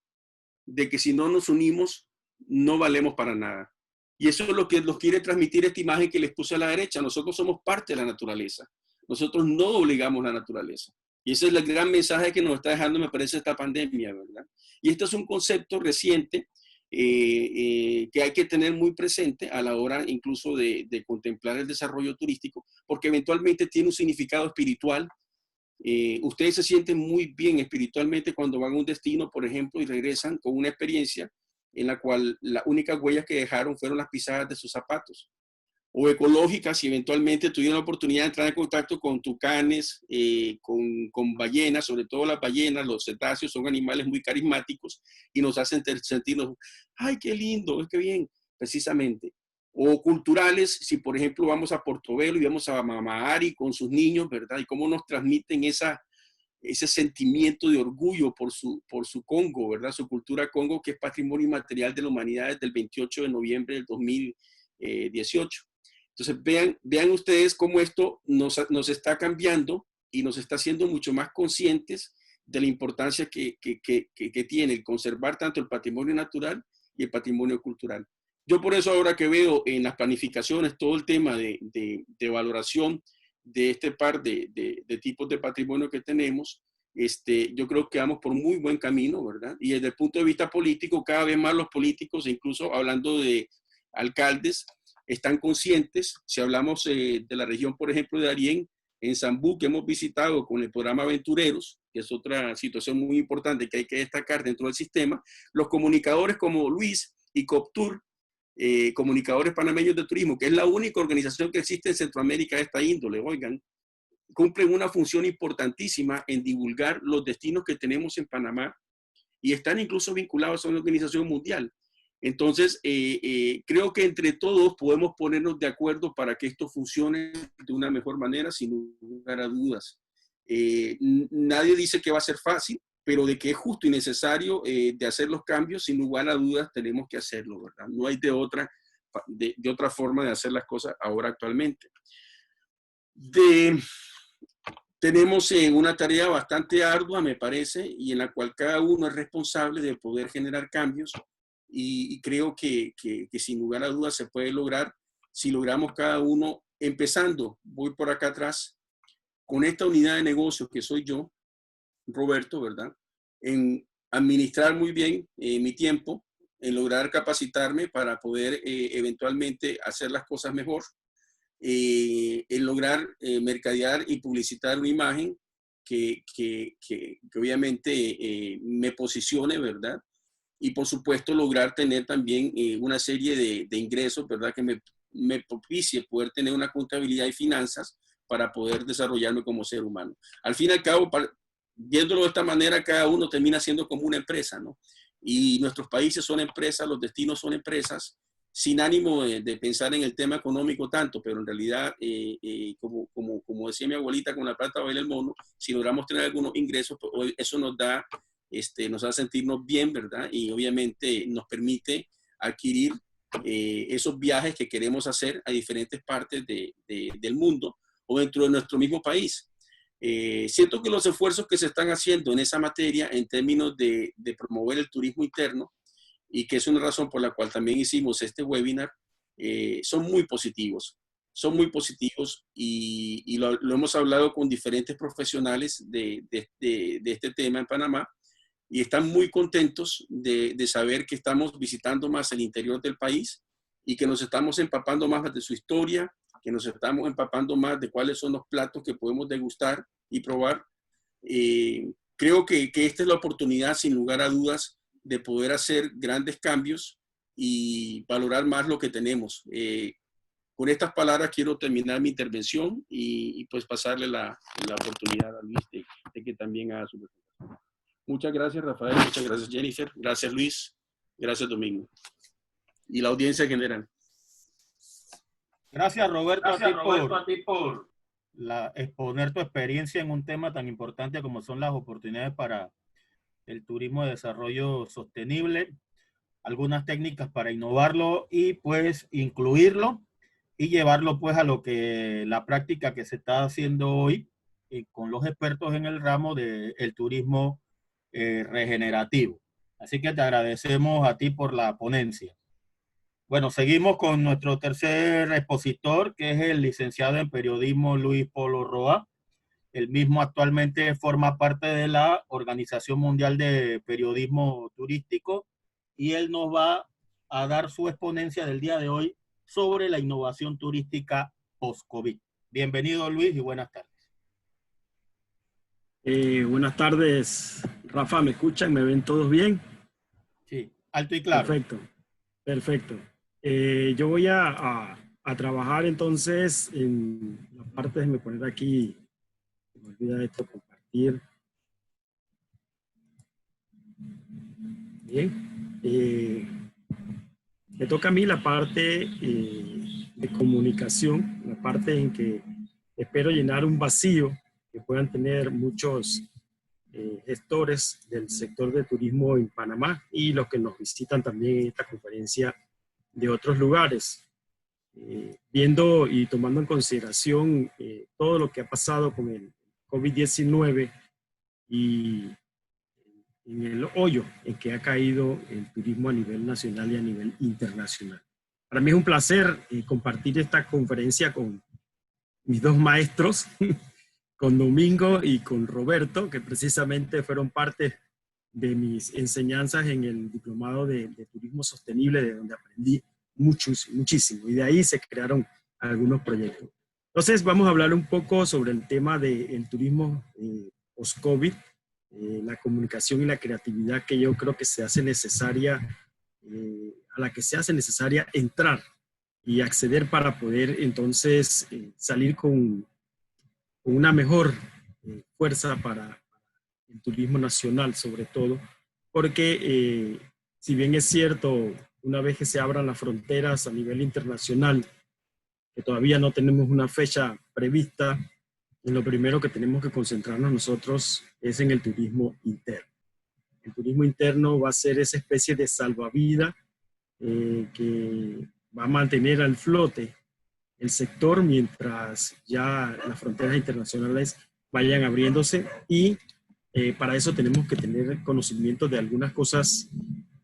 de que si no nos unimos, no valemos para nada. Y eso es lo que nos quiere transmitir esta imagen que les puse a la derecha. Nosotros somos parte de la naturaleza. Nosotros no obligamos la naturaleza. Y ese es el gran mensaje que nos está dejando, me parece, esta pandemia, ¿verdad? Y esto es un concepto reciente que hay que tener muy presente a la hora incluso de contemplar el desarrollo turístico, porque eventualmente tiene un significado espiritual. Ustedes se sienten muy bien espiritualmente cuando van a un destino, por ejemplo, y regresan con una experiencia en la cual las únicas huellas que dejaron fueron las pisadas de sus zapatos. O ecológicas, si eventualmente tuvieron la oportunidad de entrar en contacto con tucanes, con ballenas, sobre todo las ballenas, los cetáceos son animales muy carismáticos y nos hacen sentirnos, ¡ay, qué lindo, qué bien! Precisamente. O culturales, si por ejemplo vamos a Portobelo y vamos a Mama Ari con sus niños, ¿verdad? Y cómo nos transmiten ese sentimiento de orgullo por su Congo, ¿verdad? Su cultura Congo, que es patrimonio inmaterial de la humanidad desde el 28 de noviembre del 2018. Entonces, vean ustedes cómo esto nos está cambiando y nos está haciendo mucho más conscientes de la importancia que tiene el conservar tanto el patrimonio natural y el patrimonio cultural. Yo por eso ahora que veo en las planificaciones todo el tema de valoración de este par de tipos de patrimonio que tenemos, yo creo que vamos por muy buen camino, ¿verdad? Y desde el punto de vista político, cada vez más los políticos, incluso hablando de alcaldes, están conscientes. Si hablamos de la región, por ejemplo, de Darién, en Zambú, que hemos visitado con el programa Aventureros, que es otra situación muy importante que hay que destacar dentro del sistema, los comunicadores como Luis y Coptur Comunicadores Panameños de Turismo, que es la única organización que existe en Centroamérica de esta índole, oigan, cumplen una función importantísima en divulgar los destinos que tenemos en Panamá y están incluso vinculados a una organización mundial. Entonces, creo que entre todos podemos ponernos de acuerdo para que esto funcione de una mejor manera, sin lugar a dudas. Nadie dice que va a ser fácil, pero de que es justo y necesario de hacer los cambios, sin lugar a dudas tenemos que hacerlo, ¿verdad? No hay de otra forma de hacer las cosas ahora actualmente. Tenemos una tarea bastante ardua, me parece, y en la cual cada uno es responsable de poder generar cambios, y creo que sin lugar a dudas se puede lograr si logramos cada uno, empezando, voy por acá atrás, con esta unidad de negocios que soy yo, Roberto, ¿verdad? En administrar muy bien mi tiempo, en lograr capacitarme para poder eventualmente hacer las cosas mejor, en lograr mercadear y publicitar una imagen que obviamente me posicione, ¿verdad? Y por supuesto lograr tener también una serie de ingresos, ¿verdad? Que me propicie poder tener una contabilidad y finanzas para poder desarrollarme como ser humano. Al fin y al cabo, viéndolo de esta manera, cada uno termina siendo como una empresa, ¿no? Y nuestros países son empresas, los destinos son empresas, sin ánimo de pensar en el tema económico tanto, pero en realidad, como decía mi abuelita, con la plata baila el mono, si logramos tener algunos ingresos, pues eso nos hace sentirnos bien, ¿verdad? Y obviamente nos permite adquirir esos viajes que queremos hacer a diferentes partes del mundo o dentro de nuestro mismo país. Siento que los esfuerzos que se están haciendo en esa materia en términos de promover el turismo interno, y que es una razón por la cual también hicimos este webinar, son muy positivos. Son muy positivos y lo hemos hablado con diferentes profesionales de este tema en Panamá, y están muy contentos de saber que estamos visitando más el interior del país y que nos estamos empapando más de su historia, que nos estamos empapando más de cuáles son los platos que podemos degustar y probar. Creo que esta es la oportunidad, sin lugar a dudas, de poder hacer grandes cambios y valorar más lo que tenemos. Con estas palabras quiero terminar mi intervención y pues pasarle la oportunidad a Luis de que también haga su presentación. Muchas gracias, Rafael. Muchas gracias, Jennifer. Gracias, Luis. Gracias, Domingo. Y la audiencia general. Gracias, Roberto, a ti por exponer tu experiencia en un tema tan importante como son las oportunidades para el turismo de desarrollo sostenible, algunas técnicas para innovarlo y pues incluirlo y llevarlo pues a lo que la práctica que se está haciendo hoy con los expertos en el ramo del turismo regenerativo. Así que te agradecemos a ti por la ponencia. Bueno, seguimos con nuestro tercer expositor, que es el licenciado en periodismo Luis Polo Roa. El mismo actualmente forma parte de la Organización Mundial de Periodismo Turístico y él nos va a dar su exponencia del día de hoy sobre la innovación turística post-COVID. Bienvenido, Luis, y buenas tardes. Buenas tardes, Rafa, ¿me escuchan? ¿Me ven todos bien? Sí, alto y claro. Perfecto, perfecto. Yo voy a trabajar entonces en la parte, déjenme poner aquí, me olvida esto, compartir. Bien. Me toca a mí la parte de comunicación, la parte en que espero llenar un vacío que puedan tener muchos gestores del sector de turismo en Panamá y los que nos visitan también en esta conferencia de otros lugares. Viendo y tomando en consideración todo lo que ha pasado con el COVID-19 y en el hoyo en que ha caído el turismo a nivel nacional y a nivel internacional. Para mí es un placer compartir esta conferencia con mis dos maestros, con Domingo y con Roberto, que precisamente fueron parte de mis enseñanzas en el diplomado de turismo sostenible, de donde aprendí muchísimo, y de ahí se crearon algunos proyectos. Entonces vamos a hablar un poco sobre el tema del turismo post-COVID, la comunicación y la creatividad que yo creo que se hace necesaria a la que se hace necesaria entrar y acceder para poder entonces salir con una mejor fuerza para el turismo nacional, sobre todo, porque si bien es cierto, una vez que se abran las fronteras a nivel internacional, que todavía no tenemos una fecha prevista, lo primero que tenemos que concentrarnos nosotros es en el turismo interno. El turismo interno va a ser esa especie de salvavidas que va a mantener al flote el sector mientras ya las fronteras internacionales vayan abriéndose, y para eso tenemos que tener conocimiento de algunas cosas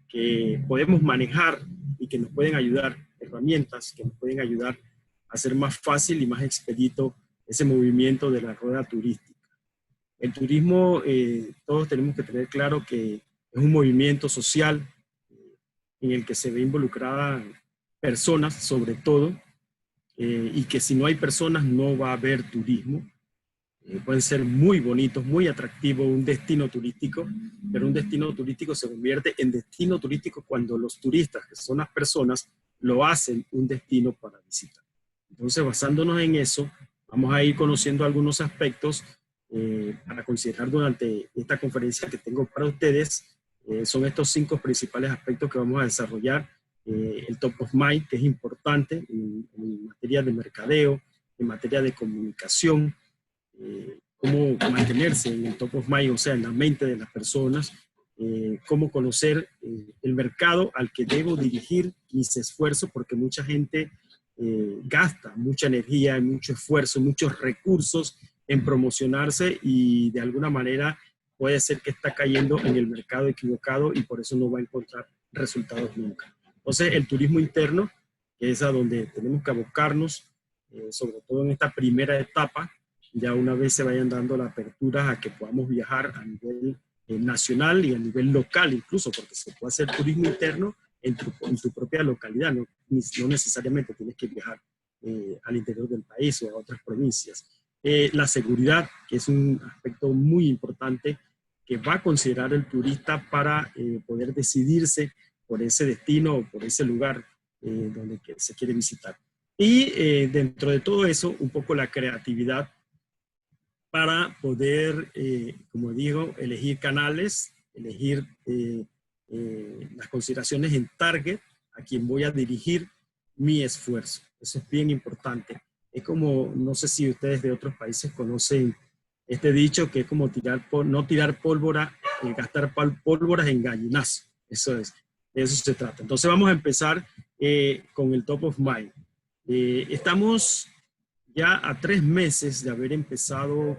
que podemos manejar y que nos pueden ayudar, herramientas que nos pueden ayudar a hacer más fácil y más expedito ese movimiento de la rueda turística. El turismo, todos tenemos que tener claro que es un movimiento social en el que se ve involucrada personas, sobre todo, y que si no hay personas no va a haber turismo. Pueden ser muy bonitos, muy atractivos, un destino turístico, pero un destino turístico se convierte en destino turístico cuando los turistas, que son las personas, lo hacen un destino para visitar. Entonces, basándonos en eso, vamos a ir conociendo algunos aspectos para considerar durante esta conferencia que tengo para ustedes. Son estos 5 principales aspectos que vamos a desarrollar. El top of mind, que es importante en materia de mercadeo, en materia de comunicación, cómo mantenerse en el top of mind, o sea, en la mente de las personas, cómo conocer el mercado al que debo dirigir mis esfuerzos, porque mucha gente gasta mucha energía, mucho esfuerzo, muchos recursos en promocionarse y de alguna manera puede ser que está cayendo en el mercado equivocado y por eso no va a encontrar resultados nunca. Entonces, el turismo interno, que es a donde tenemos que abocarnos, sobre todo en esta primera etapa, ya una vez se vayan dando la apertura a que podamos viajar a nivel nacional y a nivel local incluso, porque se puede hacer turismo interno en tu propia localidad, no necesariamente tienes que viajar al interior del país o a otras provincias. La seguridad, que es un aspecto muy importante que va a considerar el turista para poder decidirse por ese destino o por ese lugar donde se quiere visitar. Y dentro de todo eso, un poco la creatividad para poder, como digo, elegir canales, elegir las consideraciones en target a quien voy a dirigir mi esfuerzo. Eso es bien importante. Es como, no sé si ustedes de otros países conocen este dicho, que es como no tirar pólvora, gastar pólvoras en gallinazo. Eso es, de eso se trata. Entonces vamos a empezar con el top of mind. Estamos ya a 3 meses de haber empezado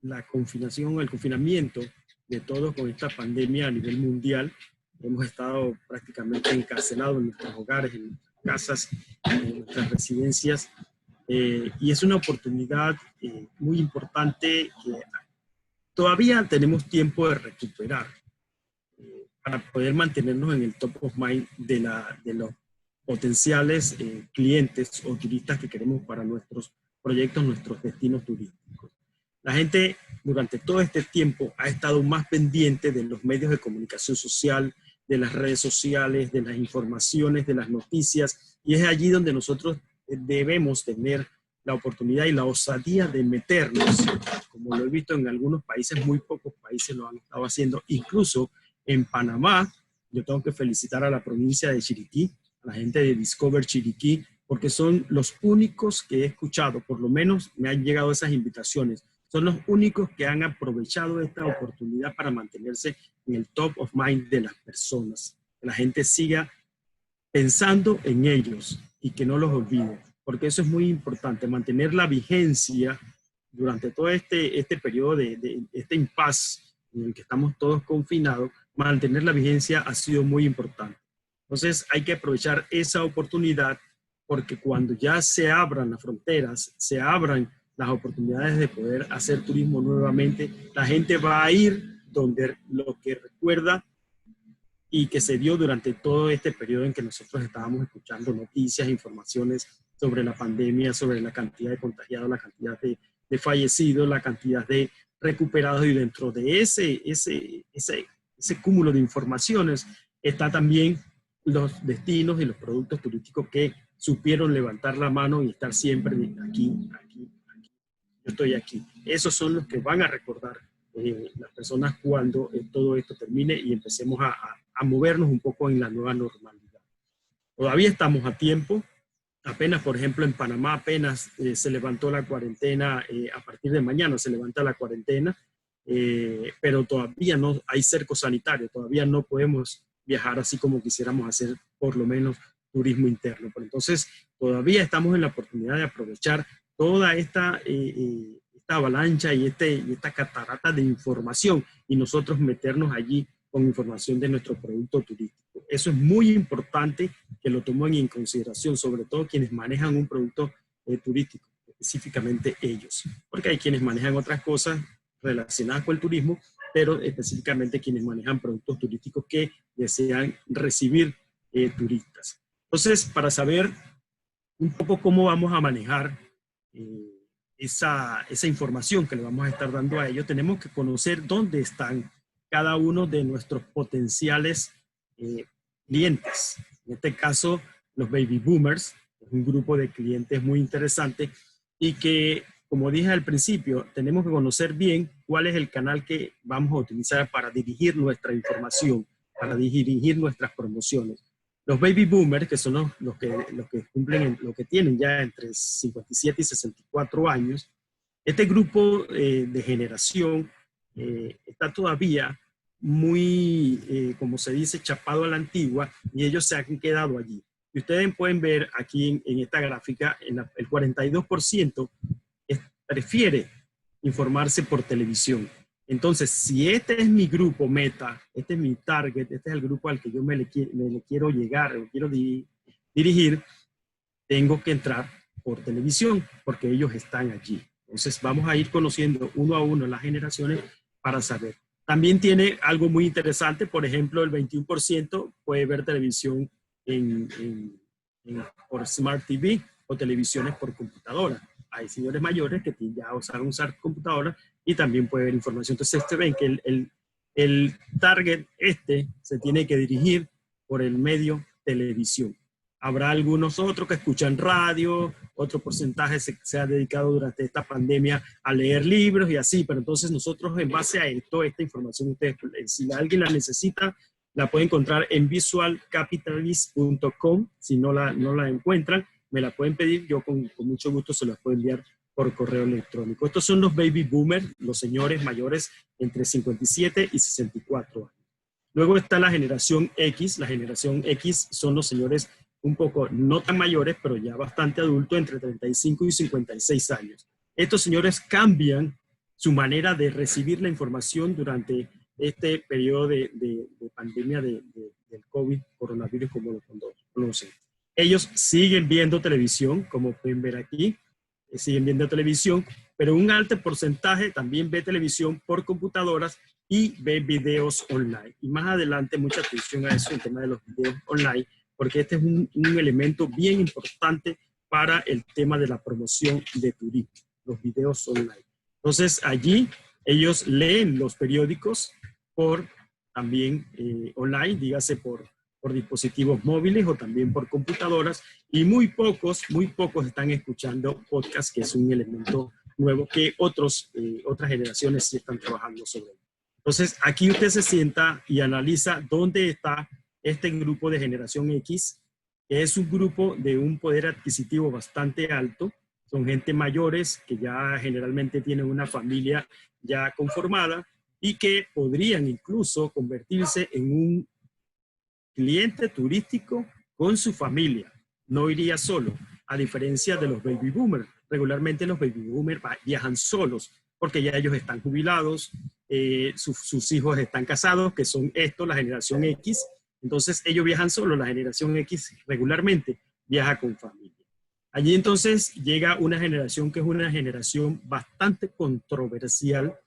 la confinación, el confinamiento de todos con esta pandemia a nivel mundial. Hemos estado prácticamente encarcelados en nuestros hogares, en nuestras casas, en nuestras residencias, y es una oportunidad muy importante que todavía tenemos tiempo de recuperar para poder mantenernos en el top of mind de los potenciales clientes o turistas que queremos para nuestros proyectos, nuestros destinos turísticos. La gente durante todo este tiempo ha estado más pendiente de los medios de comunicación social, de las redes sociales, de las informaciones, de las noticias, y es allí donde nosotros debemos tener la oportunidad y la osadía de meternos, como lo he visto en algunos países, muy pocos países lo han estado haciendo, incluso en Panamá. Yo tengo que felicitar a la provincia de Chiriquí, a la gente de Discover Chiriquí, porque son los únicos que he escuchado, por lo menos me han llegado esas invitaciones, son los únicos que han aprovechado esta oportunidad para mantenerse en el top of mind de las personas. Que la gente siga pensando en ellos y que no los olvide, porque eso es muy importante, mantener la vigencia durante todo este periodo de este impasse en el que estamos todos confinados. Mantener la vigencia ha sido muy importante. Entonces hay que aprovechar esa oportunidad, porque cuando ya se abran las fronteras, se abran las oportunidades de poder hacer turismo nuevamente, la gente va a ir donde lo que recuerda y que se dio durante todo este periodo en que nosotros estábamos escuchando noticias, informaciones sobre la pandemia, sobre la cantidad de contagiados, la cantidad de fallecidos, la cantidad de recuperados, y dentro de ese cúmulo de informaciones está también los destinos y los productos turísticos que supieron levantar la mano y estar siempre aquí. Yo estoy aquí. Esos son los que van a recordar las personas cuando todo esto termine y empecemos a movernos un poco en la nueva normalidad. Todavía estamos a tiempo. Apenas, por ejemplo, en Panamá apenas se levantó la cuarentena, a partir de mañana se levanta la cuarentena, pero todavía no hay cerco sanitario, todavía no podemos viajar así como quisiéramos hacer, por lo menos turismo interno. Pero entonces todavía estamos en la oportunidad de aprovechar toda esta avalancha y esta catarata de información y nosotros meternos allí con información de nuestro producto turístico. Eso es muy importante que lo tomen en consideración, sobre todo quienes manejan un producto turístico, específicamente ellos, porque hay quienes manejan otras cosas relacionadas con el turismo, pero específicamente quienes manejan productos turísticos que desean recibir turistas. Entonces, para saber un poco cómo vamos a manejar esa información que le vamos a estar dando a ellos, tenemos que conocer dónde están cada uno de nuestros potenciales clientes. En este caso, los baby boomers, es un grupo de clientes muy interesante y que, como dije al principio, tenemos que conocer bien cuál es el canal que vamos a utilizar para dirigir nuestra información, para dirigir nuestras promociones. Los baby boomers, que son los que cumplen, los que tienen ya entre 57 y 64 años, este grupo de generación está todavía muy, como se dice, chapado a la antigua, y ellos se han quedado allí. Y ustedes pueden ver aquí en esta gráfica, el 42% prefiere informarse por televisión. Entonces, si este es mi grupo meta, este es mi target, este es el grupo al que yo me le quiero llegar, o quiero dirigir, tengo que entrar por televisión, porque ellos están allí. Entonces, vamos a ir conociendo uno a uno las generaciones para saber. También tiene algo muy interesante, por ejemplo, el 21% puede ver televisión por Smart TV o televisiones por computadora. Hay señores mayores que ya saben usar computadora y también puede ver información. Entonces, ven que el target se tiene que dirigir por el medio televisión. Habrá algunos otros que escuchan radio, otro porcentaje se ha dedicado durante esta pandemia a leer libros y así, pero entonces nosotros en base a toda esta información, ustedes, si alguien la necesita, la puede encontrar en visualcapitalist.com. Si no la encuentran, me la pueden pedir, yo con mucho gusto se las puedo enviar por correo electrónico. Estos son los baby boomers, los señores mayores entre 57 y 64 años. Luego está la generación X. La generación X son los señores un poco no tan mayores, pero ya bastante adultos, entre 35 y 56 años. Estos señores cambian su manera de recibir la información durante este periodo de pandemia del COVID, coronavirus, como lo conocen. Ellos siguen viendo televisión, como pueden ver aquí, siguen viendo televisión, pero un alto porcentaje también ve televisión por computadoras y ve videos online. Y más adelante, mucha atención a eso, el tema de los videos online, porque este es un elemento bien importante para el tema de la promoción de turismo, los videos online. Entonces, allí ellos leen los periódicos también online, dígase por dispositivos móviles o también por computadoras, y muy pocos están escuchando podcast, que es un elemento nuevo que otras generaciones sí están trabajando sobre él. Entonces, aquí usted se sienta y analiza dónde está este grupo de generación X, que es un grupo de un poder adquisitivo bastante alto. Son gente mayores que ya generalmente tienen una familia ya conformada y que podrían incluso convertirse en un cliente turístico con su familia. No iría solo, a diferencia de los baby boomers. Regularmente los baby boomers viajan solos porque ya ellos están jubilados, sus hijos están casados, que son la generación X. Entonces ellos viajan solos, la generación X regularmente viaja con familia. Allí entonces llega una generación que es una generación bastante controversial,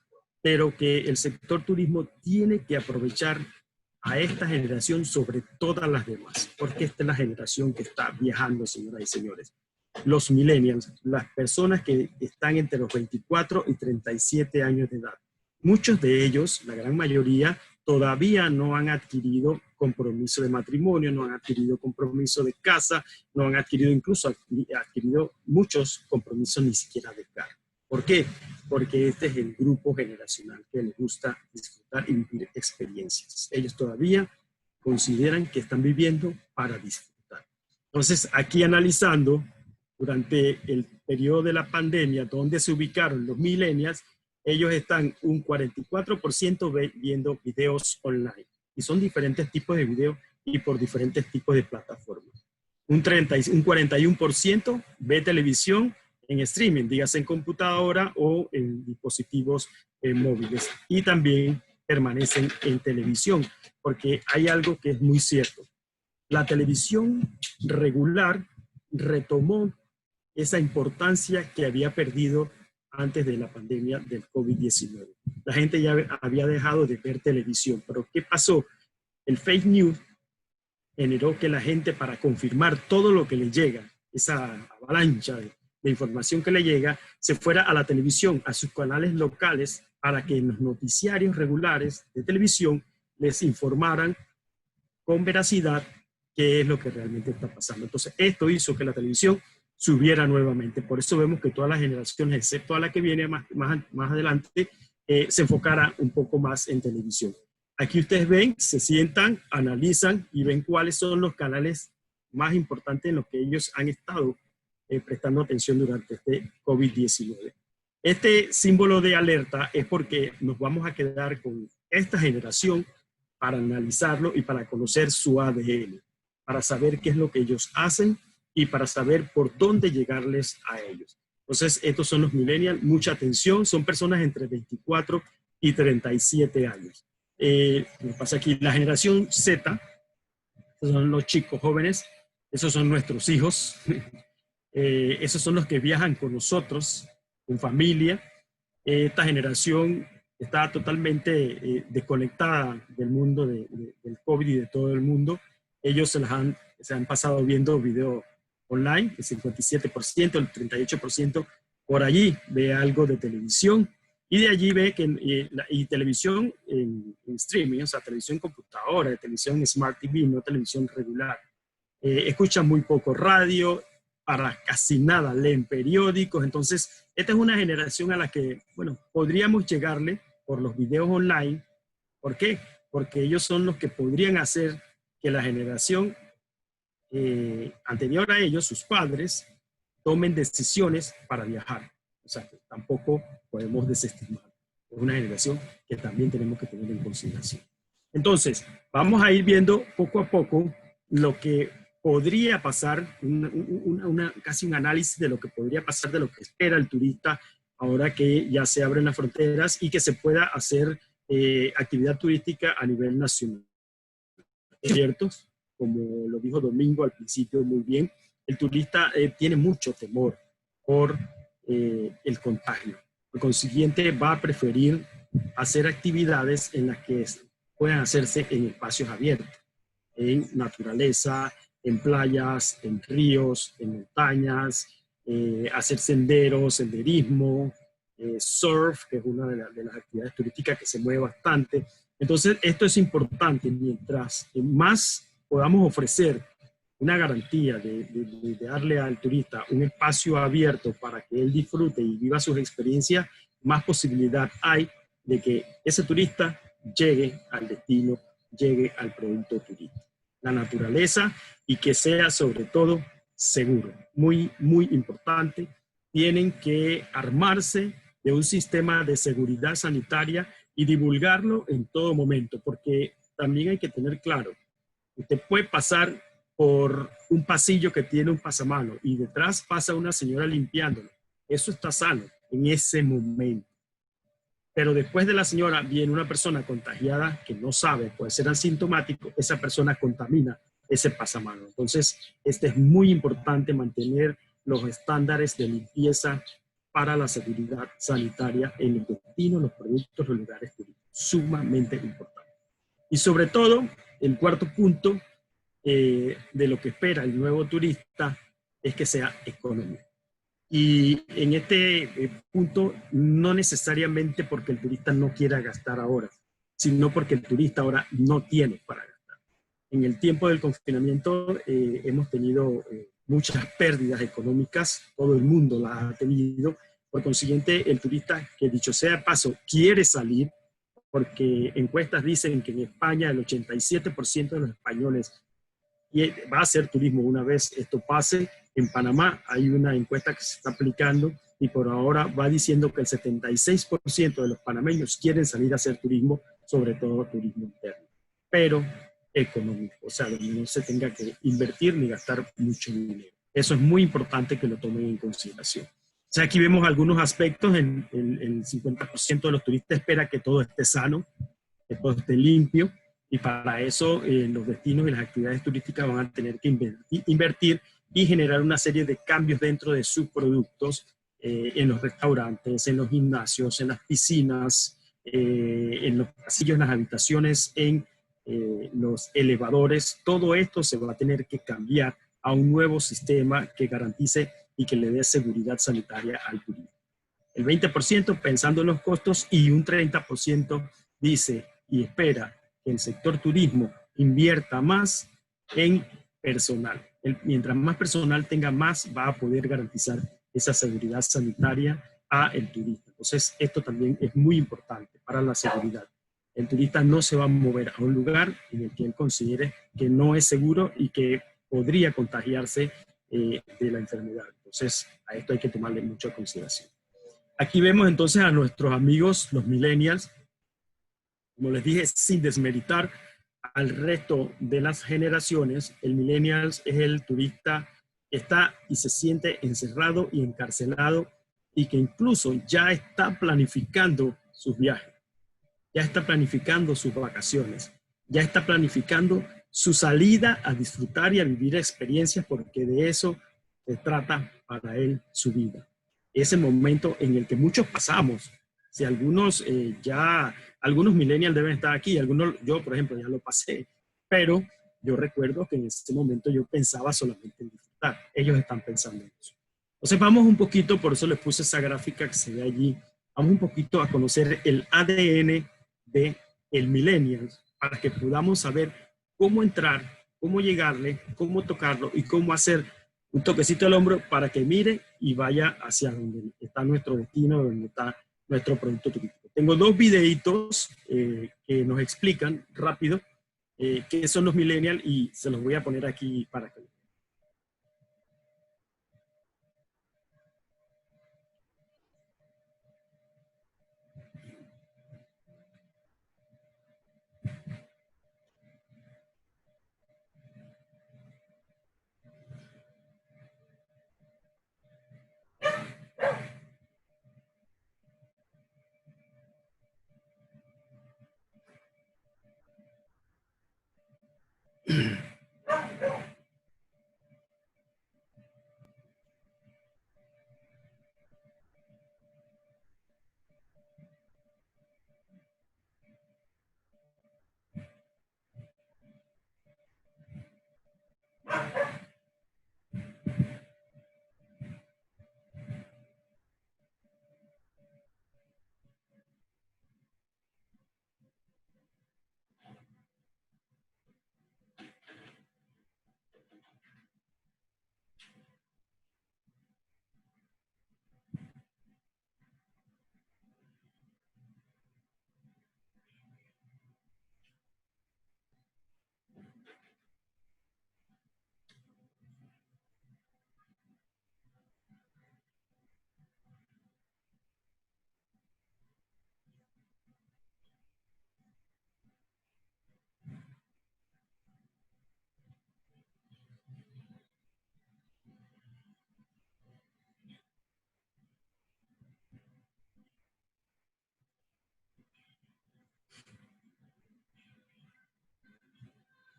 pero que el sector turismo tiene que aprovechar a esta generación sobre todas las demás, porque esta es la generación que está viajando, señoras y señores. Los millennials, las personas que están entre los 24 y 37 años de edad. Muchos de ellos, la gran mayoría, todavía no han adquirido compromiso de matrimonio, no han adquirido compromiso de casa, no han adquirido incluso muchos compromisos ni siquiera de carro. ¿Por qué? Porque este es el grupo generacional que les gusta disfrutar y vivir experiencias. Ellos todavía consideran que están viviendo para disfrutar. Entonces, aquí analizando, durante el periodo de la pandemia, donde se ubicaron los millennials, ellos están un 44% viendo videos online. Y son diferentes tipos de videos y por diferentes tipos de plataformas. Un 41% ve televisión en streaming, dígase en computadora o en dispositivos móviles. Y también permanecen en televisión, porque hay algo que es muy cierto. La televisión regular retomó esa importancia que había perdido antes de la pandemia del COVID-19. La gente ya había dejado de ver televisión, pero ¿qué pasó? El fake news generó que la gente, para confirmar todo lo que le llega, esa avalancha de información que le llega, se fuera a la televisión, a sus canales locales, para que en los noticiarios regulares de televisión les informaran con veracidad qué es lo que realmente está pasando. Entonces, esto hizo que la televisión subiera nuevamente. Por eso vemos que todas las generaciones, excepto a la que viene más adelante, se enfocara un poco más en televisión. Aquí ustedes ven, se sientan, analizan y ven cuáles son los canales más importantes en los que ellos han estado prestando atención durante este COVID-19. Este símbolo de alerta es porque nos vamos a quedar con esta generación para analizarlo y para conocer su ADN, para saber qué es lo que ellos hacen y para saber por dónde llegarles a ellos. Entonces, estos son los millennials, mucha atención, son personas entre 24 y 37 años. Lo que pasa aquí, la generación Z, esos son los chicos jóvenes, esos son nuestros hijos, esos son los que viajan con nosotros, con familia. Esta generación está totalmente desconectada del mundo del COVID y de todo el mundo. Ellos se han pasado viendo videos online, el 57%, el 38% por allí ve algo de televisión y de allí ve que y televisión en streaming, o sea, televisión en computadora, televisión Smart TV, no televisión regular. Escuchan muy poco radio, para casi nada leen periódicos. Entonces, esta es una generación a la que, bueno, podríamos llegarle por los videos online. ¿Por qué? Porque ellos son los que podrían hacer que la generación anterior a ellos, sus padres, tomen decisiones para viajar. O sea, que tampoco podemos desestimar. Es una generación que también tenemos que tener en consideración. Entonces, vamos a ir viendo poco a poco lo que podría pasar, casi un análisis de lo que podría pasar, de lo que espera el turista ahora que ya se abren las fronteras y que se pueda hacer actividad turística a nivel nacional. ¿Cierto? Como lo dijo Domingo al principio muy bien, el turista tiene mucho temor por el contagio. Por consiguiente, va a preferir hacer actividades en las que puedan hacerse en espacios abiertos, en naturaleza, en playas, en ríos, en montañas, hacer senderos, senderismo, surf, que es una de las actividades turísticas que se mueve bastante. Entonces, esto es importante. Mientras más podamos ofrecer una garantía de darle al turista un espacio abierto para que él disfrute y viva sus experiencias, más posibilidad hay de que ese turista llegue al destino, llegue al producto turístico. La naturaleza y que sea sobre todo seguro. Muy, muy importante. Tienen que armarse de un sistema de seguridad sanitaria y divulgarlo en todo momento, porque también hay que tener claro, usted puede pasar por un pasillo que tiene un pasamano y detrás pasa una señora limpiándolo. Eso está sano en ese momento. Pero después de la señora viene una persona contagiada que no sabe, puede ser asintomático, esa persona contamina ese pasamano. Entonces, es muy importante mantener los estándares de limpieza para la seguridad sanitaria en el destino, los productos, los lugares turísticos. Sumamente importante. Y sobre todo, el cuarto punto de lo que espera el nuevo turista es que sea económico. Y en este punto, no necesariamente porque el turista no quiera gastar ahora, sino porque el turista ahora no tiene para gastar. En el tiempo del confinamiento hemos tenido muchas pérdidas económicas, todo el mundo las ha tenido. Por consiguiente, el turista, que dicho sea de paso, quiere salir, porque encuestas dicen que en España el 87% de los españoles va a hacer turismo una vez esto pase. En Panamá hay una encuesta que se está aplicando y por ahora va diciendo que el 76% de los panameños quieren salir a hacer turismo, sobre todo turismo interno, pero económico, o sea, donde no se tenga que invertir ni gastar mucho dinero. Eso es muy importante que lo tomen en consideración. O sea, aquí vemos algunos aspectos. El 50% de los turistas espera que todo esté sano, que todo esté limpio, y para eso los destinos y las actividades turísticas van a tener que invertir y generar una serie de cambios dentro de sus productos, en los restaurantes, en los gimnasios, en las piscinas, en los pasillos, en las habitaciones, en los elevadores. Todo esto se va a tener que cambiar a un nuevo sistema que garantice y que le dé seguridad sanitaria al turismo. El 20% pensando en los costos y un 30% dice y espera que el sector turismo invierta más en personal. Mientras más personal tenga, más va a poder garantizar esa seguridad sanitaria a el turista. Entonces, esto también es muy importante para la seguridad. El turista no se va a mover a un lugar en el que él considere que no es seguro y que podría contagiarse de la enfermedad. Entonces, a esto hay que tomarle mucha consideración. Aquí vemos entonces a nuestros amigos, los millennials, como les dije, sin desmeritar al resto de las generaciones. El millennials es el turista que está y se siente encerrado y encarcelado y que incluso ya está planificando sus viajes, ya está planificando sus vacaciones, ya está planificando su salida a disfrutar y a vivir experiencias, porque de eso se trata para él su vida. Ese momento en el que muchos pasamos. Si algunos algunos millennials deben estar aquí, algunos, yo por ejemplo ya lo pasé, pero yo recuerdo que en ese momento yo pensaba solamente en disfrutar. Ellos están pensando en eso. Entonces vamos un poquito, por eso les puse esa gráfica que se ve allí, vamos un poquito a conocer el ADN de el millennial, para que podamos saber cómo entrar, cómo llegarle, cómo tocarlo y cómo hacer un toquecito al hombro para que mire y vaya hacia donde está nuestro destino, donde está nuestro producto turístico. Tengo dos videitos que nos explican rápido qué son los millennials y se los voy a poner aquí para que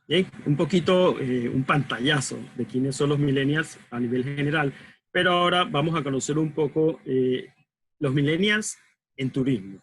bien, un poquito, un pantallazo de quiénes son los millennials a nivel general, pero ahora vamos a conocer un poco los millennials en turismo.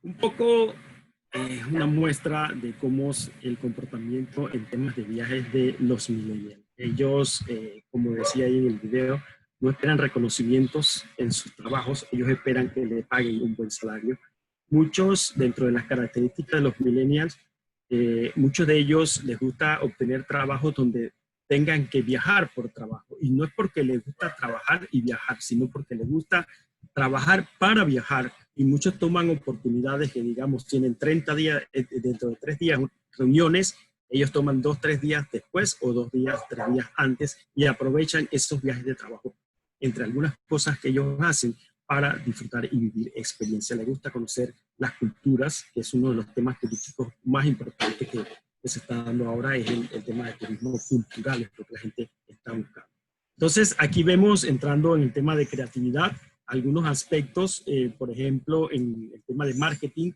Un poco una muestra de cómo es el comportamiento en temas de viajes de los millennials. Ellos, como decía ahí en el video, no esperan reconocimientos en sus trabajos, ellos esperan que le paguen un buen salario. Muchos, dentro de las características de los millennials, muchos de ellos les gusta obtener trabajos donde tengan que viajar por trabajo. Y no es porque les gusta trabajar y viajar, sino porque les gusta trabajar para viajar. Y muchos toman oportunidades que, digamos, tienen 30 días, dentro de 3 días, reuniones. Ellos toman 2, 3 días después o 2 días, 3 días antes y aprovechan esos viajes de trabajo. Entre algunas cosas que ellos hacen para disfrutar y vivir experiencia. Les gusta conocer las culturas, que es uno de los temas turísticos más importantes que se está dando ahora, es el tema de turismo cultural, es lo que la gente está buscando. Entonces, aquí vemos, entrando en el tema de creatividad, algunos aspectos, por ejemplo, en el tema de marketing,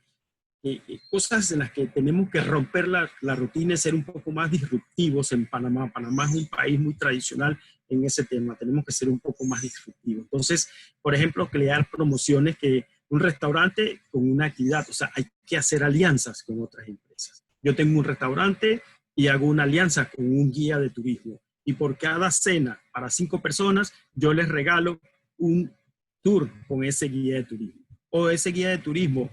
cosas en las que tenemos que romper la rutina y ser un poco más disruptivos en Panamá. Panamá es un país muy tradicional en ese tema, tenemos que ser un poco más disruptivos. Entonces, por ejemplo, crear promociones que un restaurante con una actividad, o sea, hay que hacer alianzas con otras empresas. Yo tengo un restaurante y hago una alianza con un guía de turismo y por cada cena para 5 personas, yo les regalo un tour con ese guía de turismo. O ese guía de turismo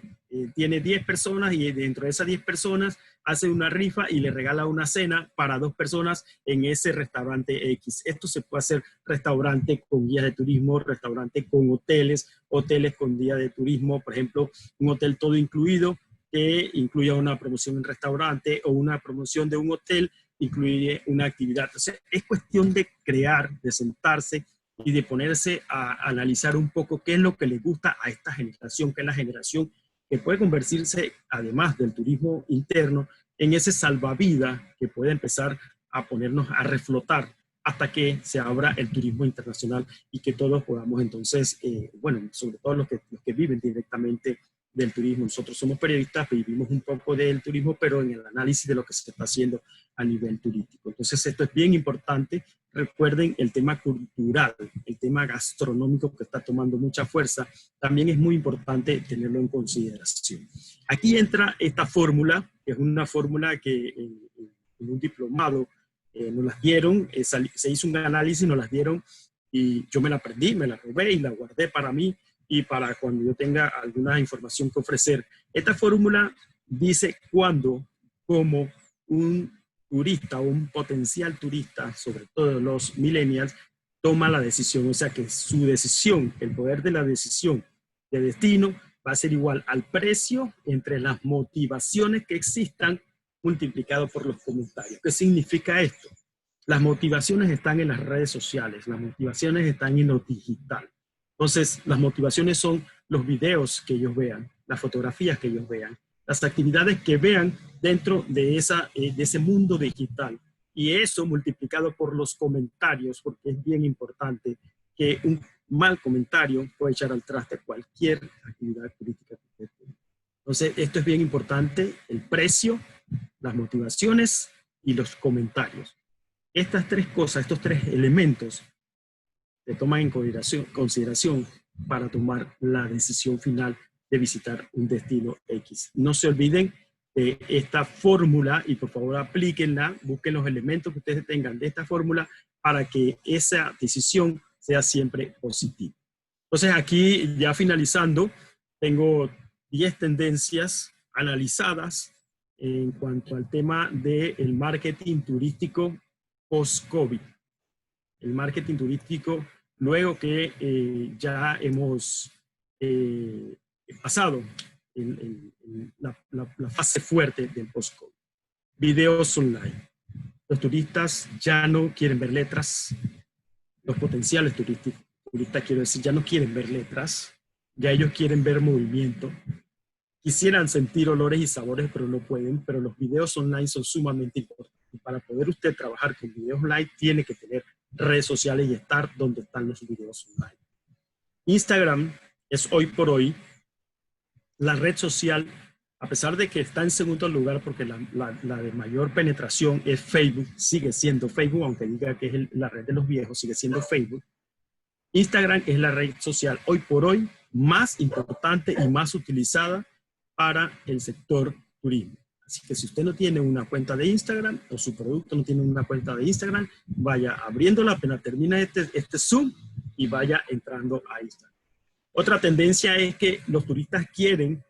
tiene 10 personas y dentro de esas 10 personas hace una rifa y le regala una cena para 2 personas en ese restaurante X. Esto se puede hacer restaurante con guías de turismo, restaurante con hoteles, hoteles con guía de turismo, por ejemplo, un hotel todo incluido que incluya una promoción en restaurante o una promoción de un hotel incluye una actividad. O sea, es cuestión de crear, de sentarse y de ponerse a analizar un poco qué es lo que le gusta a esta generación, que es la generación que puede convertirse, además del turismo interno, en ese salvavidas que puede empezar a ponernos a reflotar hasta que se abra el turismo internacional y que todos podamos entonces, bueno, sobre todo los que viven directamente del turismo. Nosotros somos periodistas, vivimos un poco del turismo, pero en el análisis de lo que se está haciendo a nivel turístico. Entonces esto es bien importante. Recuerden el tema cultural, el tema gastronómico que está tomando mucha fuerza, también es muy importante tenerlo en consideración. Aquí entra esta fórmula, que es una fórmula que en un diplomado nos las dieron, se hizo un análisis, nos las dieron y yo me la aprendí, me la robé y la guardé para mí y para cuando yo tenga alguna información que ofrecer. Esta fórmula dice cuándo, cómo un turista o un potencial turista, sobre todo los millennials, toma la decisión. O sea que su decisión, el poder de la decisión de destino va a ser igual al precio entre las motivaciones que existan multiplicado por los comentarios. ¿Qué significa esto? Las motivaciones están en las redes sociales, las motivaciones están en lo digital. Entonces, las motivaciones son los videos que ellos vean, las fotografías que ellos vean, las actividades que vean dentro de ese mundo digital. Y eso multiplicado por los comentarios, porque es bien importante que un mal comentario puede echar al traste cualquier actividad política que usted tenga. Entonces, esto es bien importante, el precio, las motivaciones y los comentarios. Estas 3 cosas, estos 3 elementos, se toman en consideración para tomar la decisión final de visitar un destino X. No se olviden de esta fórmula y por favor aplíquenla, busquen los elementos que ustedes tengan de esta fórmula para que esa decisión sea siempre positiva. Entonces aquí ya finalizando, tengo 10 tendencias analizadas en cuanto al tema del marketing turístico post-COVID. El marketing turístico luego que ya hemos pasado en la fase fuerte del post-COVID. Videos online. Los turistas ya no quieren ver letras. Los potenciales turistas, quiero decir, ya no quieren ver letras. Ya ellos quieren ver movimiento. Quisieran sentir olores y sabores, pero no pueden. Pero los videos online son sumamente importantes. Y para poder usted trabajar con videos online, tiene que tener redes sociales y estar donde están los videos online. Instagram es hoy por hoy la red social, a pesar de que está en segundo lugar porque la de mayor penetración es Facebook, sigue siendo Facebook, aunque diga que es la red de los viejos, sigue siendo Facebook. Instagram es la red social hoy por hoy más importante y más utilizada para el sector turismo. Así que si usted no tiene una cuenta de Instagram o su producto no tiene una cuenta de Instagram, vaya abriéndola apenas termina este Zoom y vaya entrando a Instagram. Otra tendencia es que los turistas quieren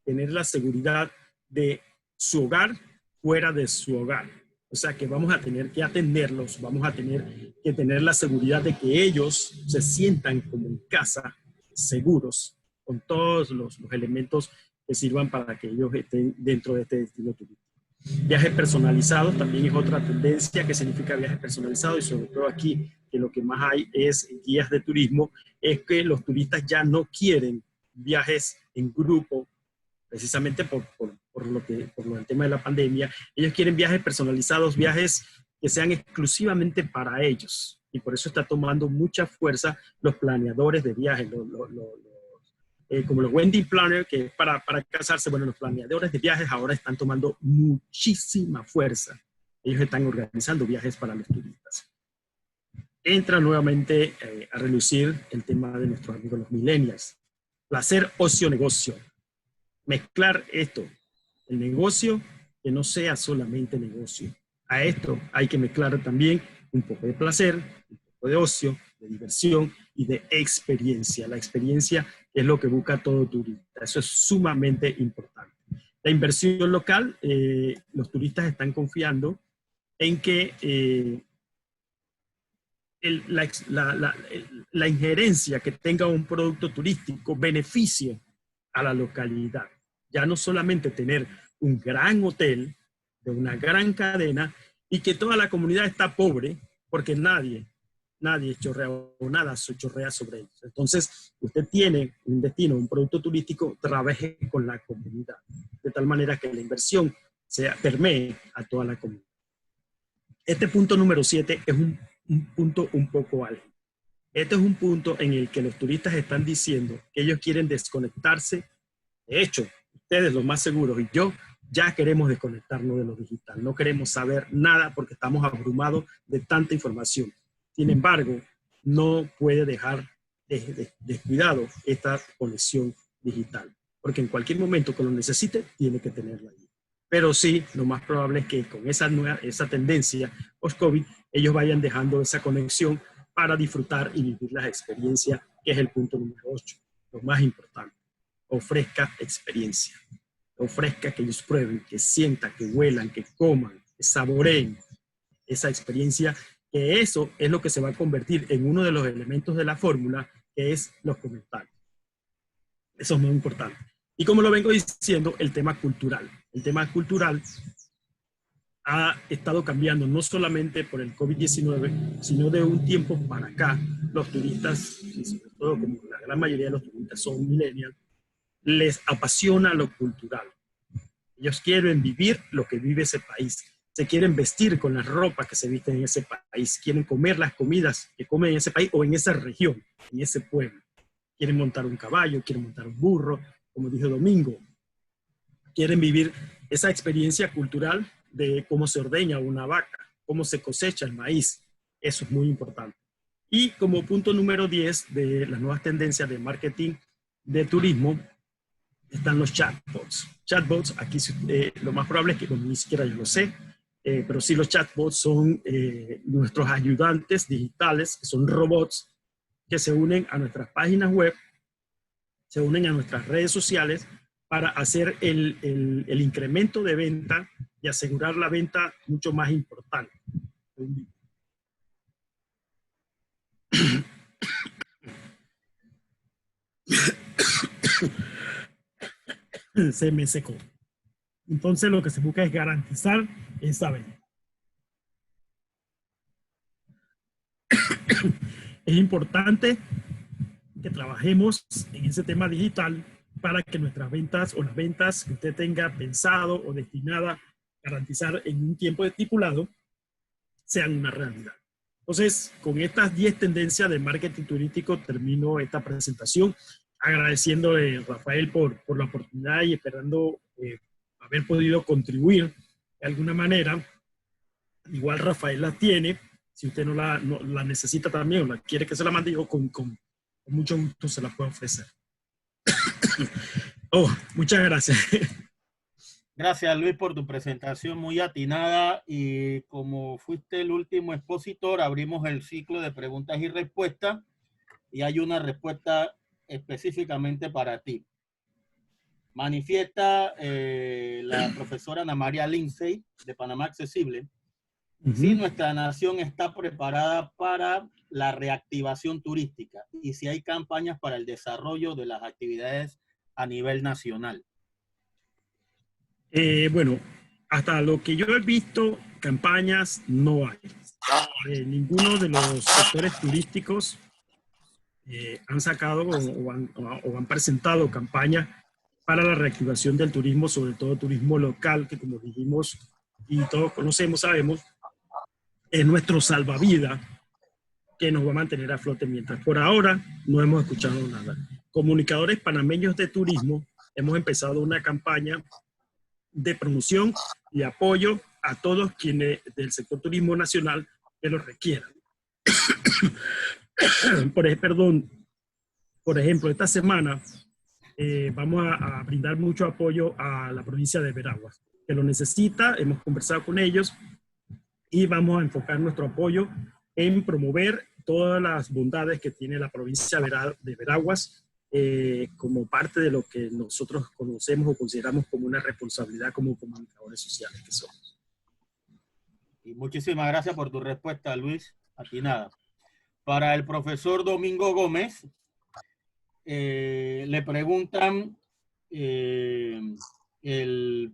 tener la seguridad de su hogar fuera de su hogar. O sea que vamos a tener que atenderlos, vamos a tener que tener la seguridad de que ellos se sientan como en casa, seguros, con todos los elementos que sirvan para que ellos estén dentro de este destino turístico. Viajes personalizados también es otra tendencia. ¿Qué significa viajes personalizados? Y sobre todo aquí, que lo que más hay es guías de turismo, es que los turistas ya no quieren viajes en grupo, precisamente por el tema de la pandemia. Ellos quieren viajes personalizados, viajes que sean exclusivamente para ellos. Y por eso está tomando mucha fuerza los planeadores de viajes, como los wedding planner, que es para casarse. Bueno, los planeadores de viajes ahora están tomando muchísima fuerza. Ellos están organizando viajes para los turistas. Entra nuevamente a relucir el tema de nuestros amigos los millennials. Placer, ocio, negocio. Mezclar esto, el negocio, que no sea solamente negocio. A esto hay que mezclar también un poco de placer, un poco de ocio, de diversión y de experiencia. La experiencia es lo que busca todo turista. Eso es sumamente importante. La inversión local, los turistas están confiando en que la injerencia que tenga un producto turístico beneficie a la localidad. Ya no solamente tener un gran hotel de una gran cadena y que toda la comunidad está pobre porque nadie chorrea o nada chorrea sobre ellos. Entonces, usted tiene un destino, un producto turístico, trabaje con la comunidad, de tal manera que la inversión permee a toda la comunidad. Este punto número 7 es un punto un poco álgido. Este es un punto en el que los turistas están diciendo que ellos quieren desconectarse. De hecho, ustedes los más seguros y yo ya queremos desconectarnos de lo digital. No queremos saber nada porque estamos abrumados de tanta información. Sin embargo, no puede dejar descuidado esta conexión digital, porque en cualquier momento que lo necesite, tiene que tenerla ahí. Pero sí, lo más probable es que con esa tendencia post-COVID, ellos vayan dejando esa conexión para disfrutar y vivir las experiencias, que es el punto número 8, lo más importante. Ofrezca experiencia. Ofrezca que ellos prueben, que sientan, que huelan, que coman, que saboreen esa experiencia, que eso es lo que se va a convertir en uno de los elementos de la fórmula, que es los comentarios. Eso es muy importante. Y como lo vengo diciendo, el tema cultural. El tema cultural ha estado cambiando no solamente por el COVID-19, sino de un tiempo para acá. Los turistas, y sobre todo como la gran mayoría de los turistas son millennials, les apasiona lo cultural. Ellos quieren vivir lo que vive ese país. Se quieren vestir con las ropas que se visten en ese país. Quieren comer las comidas que comen en ese país o en esa región, en ese pueblo. Quieren montar un caballo, quieren montar un burro, como dijo Domingo. Quieren vivir esa experiencia cultural de cómo se ordeña una vaca, cómo se cosecha el maíz. Eso es muy importante. Y como punto número 10 de las nuevas tendencias de marketing de turismo, están los chatbots. Chatbots, aquí lo más probable es que ni siquiera yo lo sé, pero sí los chatbots son nuestros ayudantes digitales, que son robots que se unen a nuestras páginas web, se unen a nuestras redes sociales para hacer el incremento de venta y asegurar la venta mucho más importante. Se me secó. Entonces lo que se busca es garantizar esa venta. Es importante que trabajemos en ese tema digital para que nuestras ventas o las ventas que usted tenga pensado o destinada a garantizar en un tiempo estipulado sean una realidad. Entonces, con estas 10 tendencias de marketing turístico termino esta presentación, agradeciéndole a Rafael por la oportunidad y esperando haber podido contribuir de alguna manera. Igual Rafael la tiene, si usted no la necesita también o la quiere que se la mande, yo con mucho gusto se la puedo ofrecer. Oh, muchas gracias. Gracias, Luis, por tu presentación muy atinada, y como fuiste el último expositor, abrimos el ciclo de preguntas y respuestas y hay una respuesta específicamente para ti. Manifiesta la profesora Ana María Lindsay de Panamá Accesible si nuestra nación está preparada para la reactivación turística y si hay campañas para el desarrollo de las actividades a nivel nacional. Bueno, hasta lo que yo he visto, campañas no hay. Ninguno de los sectores turísticos han sacado o han presentado campañas para la reactivación del turismo, sobre todo turismo local, que como dijimos y todos conocemos, sabemos, es nuestro salvavidas que nos va a mantener a flote, mientras por ahora no hemos escuchado nada. Comunicadores panameños de turismo hemos empezado una campaña de promoción y apoyo a todos quienes del sector turismo nacional que lo requieran. Por ejemplo, esta semana vamos a brindar mucho apoyo a la provincia de Veraguas, que lo necesita. Hemos conversado con ellos y vamos a enfocar nuestro apoyo en promover todas las bondades que tiene la provincia de Veraguas como parte de lo que nosotros conocemos o consideramos como una responsabilidad como comunicadores sociales que somos. Y muchísimas gracias por tu respuesta, Luis. Atinada. Para el profesor Domingo Gómez, le preguntan el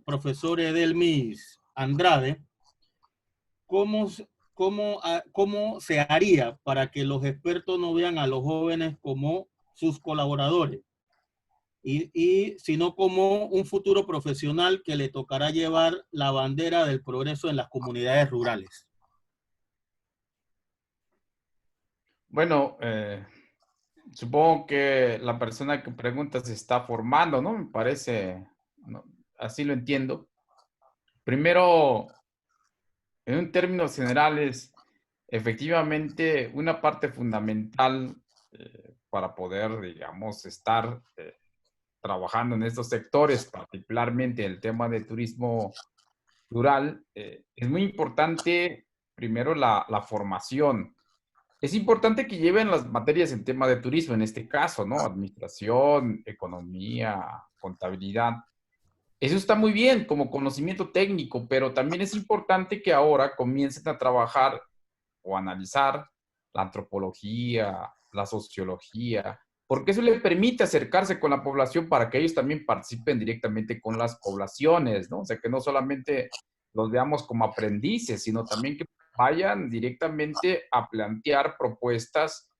profesor Edelmis Andrade, ¿cómo se haría para que los expertos no vean a los jóvenes como sus colaboradores sino como un futuro profesional que le tocará llevar la bandera del progreso en las comunidades rurales? Bueno, supongo que la persona que pregunta se está formando, ¿no? Me parece, ¿no? Así lo entiendo. Primero, en términos generales, efectivamente, una parte fundamental para poder, digamos, estar trabajando en estos sectores, particularmente el tema de turismo rural, es muy importante, primero, la formación. Es importante que lleven las materias en tema de turismo, en este caso, ¿no? Administración, economía, contabilidad. Eso está muy bien como conocimiento técnico, pero también es importante que ahora comiencen a trabajar o analizar la antropología, la sociología, porque eso le permite acercarse con la población para que ellos también participen directamente con las poblaciones, ¿no? O sea, que no solamente los veamos como aprendices, sino también que vayan directamente a plantear propuestas,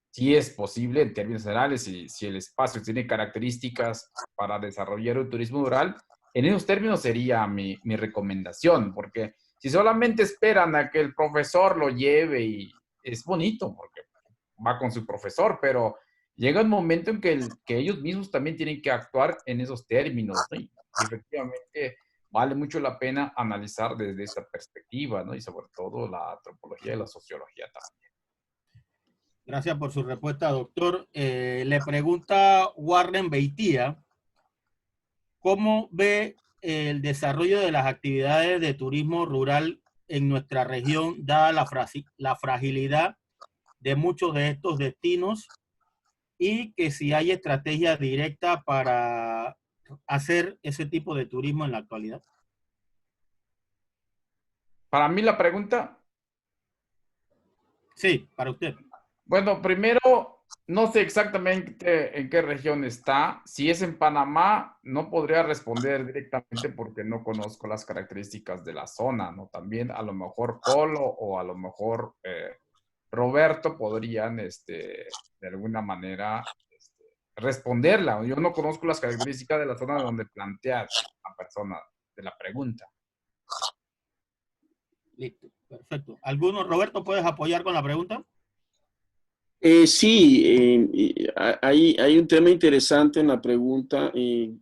si es posible en términos generales, si el espacio tiene características para desarrollar un turismo rural, en esos términos sería mi recomendación, porque si solamente esperan a que el profesor lo lleve, y es bonito porque va con su profesor, pero llega un momento en que ellos mismos también tienen que actuar en esos términos, ¿no? Y efectivamente vale mucho la pena analizar desde esa perspectiva, ¿no? Y sobre todo la antropología y la sociología también. Gracias por su respuesta, doctor. Le pregunta Warren Beitía, ¿cómo ve el desarrollo de las actividades de turismo rural en nuestra región, dada la fragilidad de muchos de estos destinos, y que si hay estrategia directa para hacer ese tipo de turismo en la actualidad? Para mí la pregunta... Sí, para usted. Bueno, primero, no sé exactamente en qué región está. Si es en Panamá, no podría responder directamente porque no conozco las características de la zona, ¿no? También a lo mejor Polo o a lo mejor Roberto podrían, de alguna manera, responderla. Yo no conozco las características de la zona donde plantea la persona de la pregunta. Listo, perfecto. ¿Alguno, Roberto, puedes apoyar con la pregunta? Sí, hay un tema interesante en la pregunta.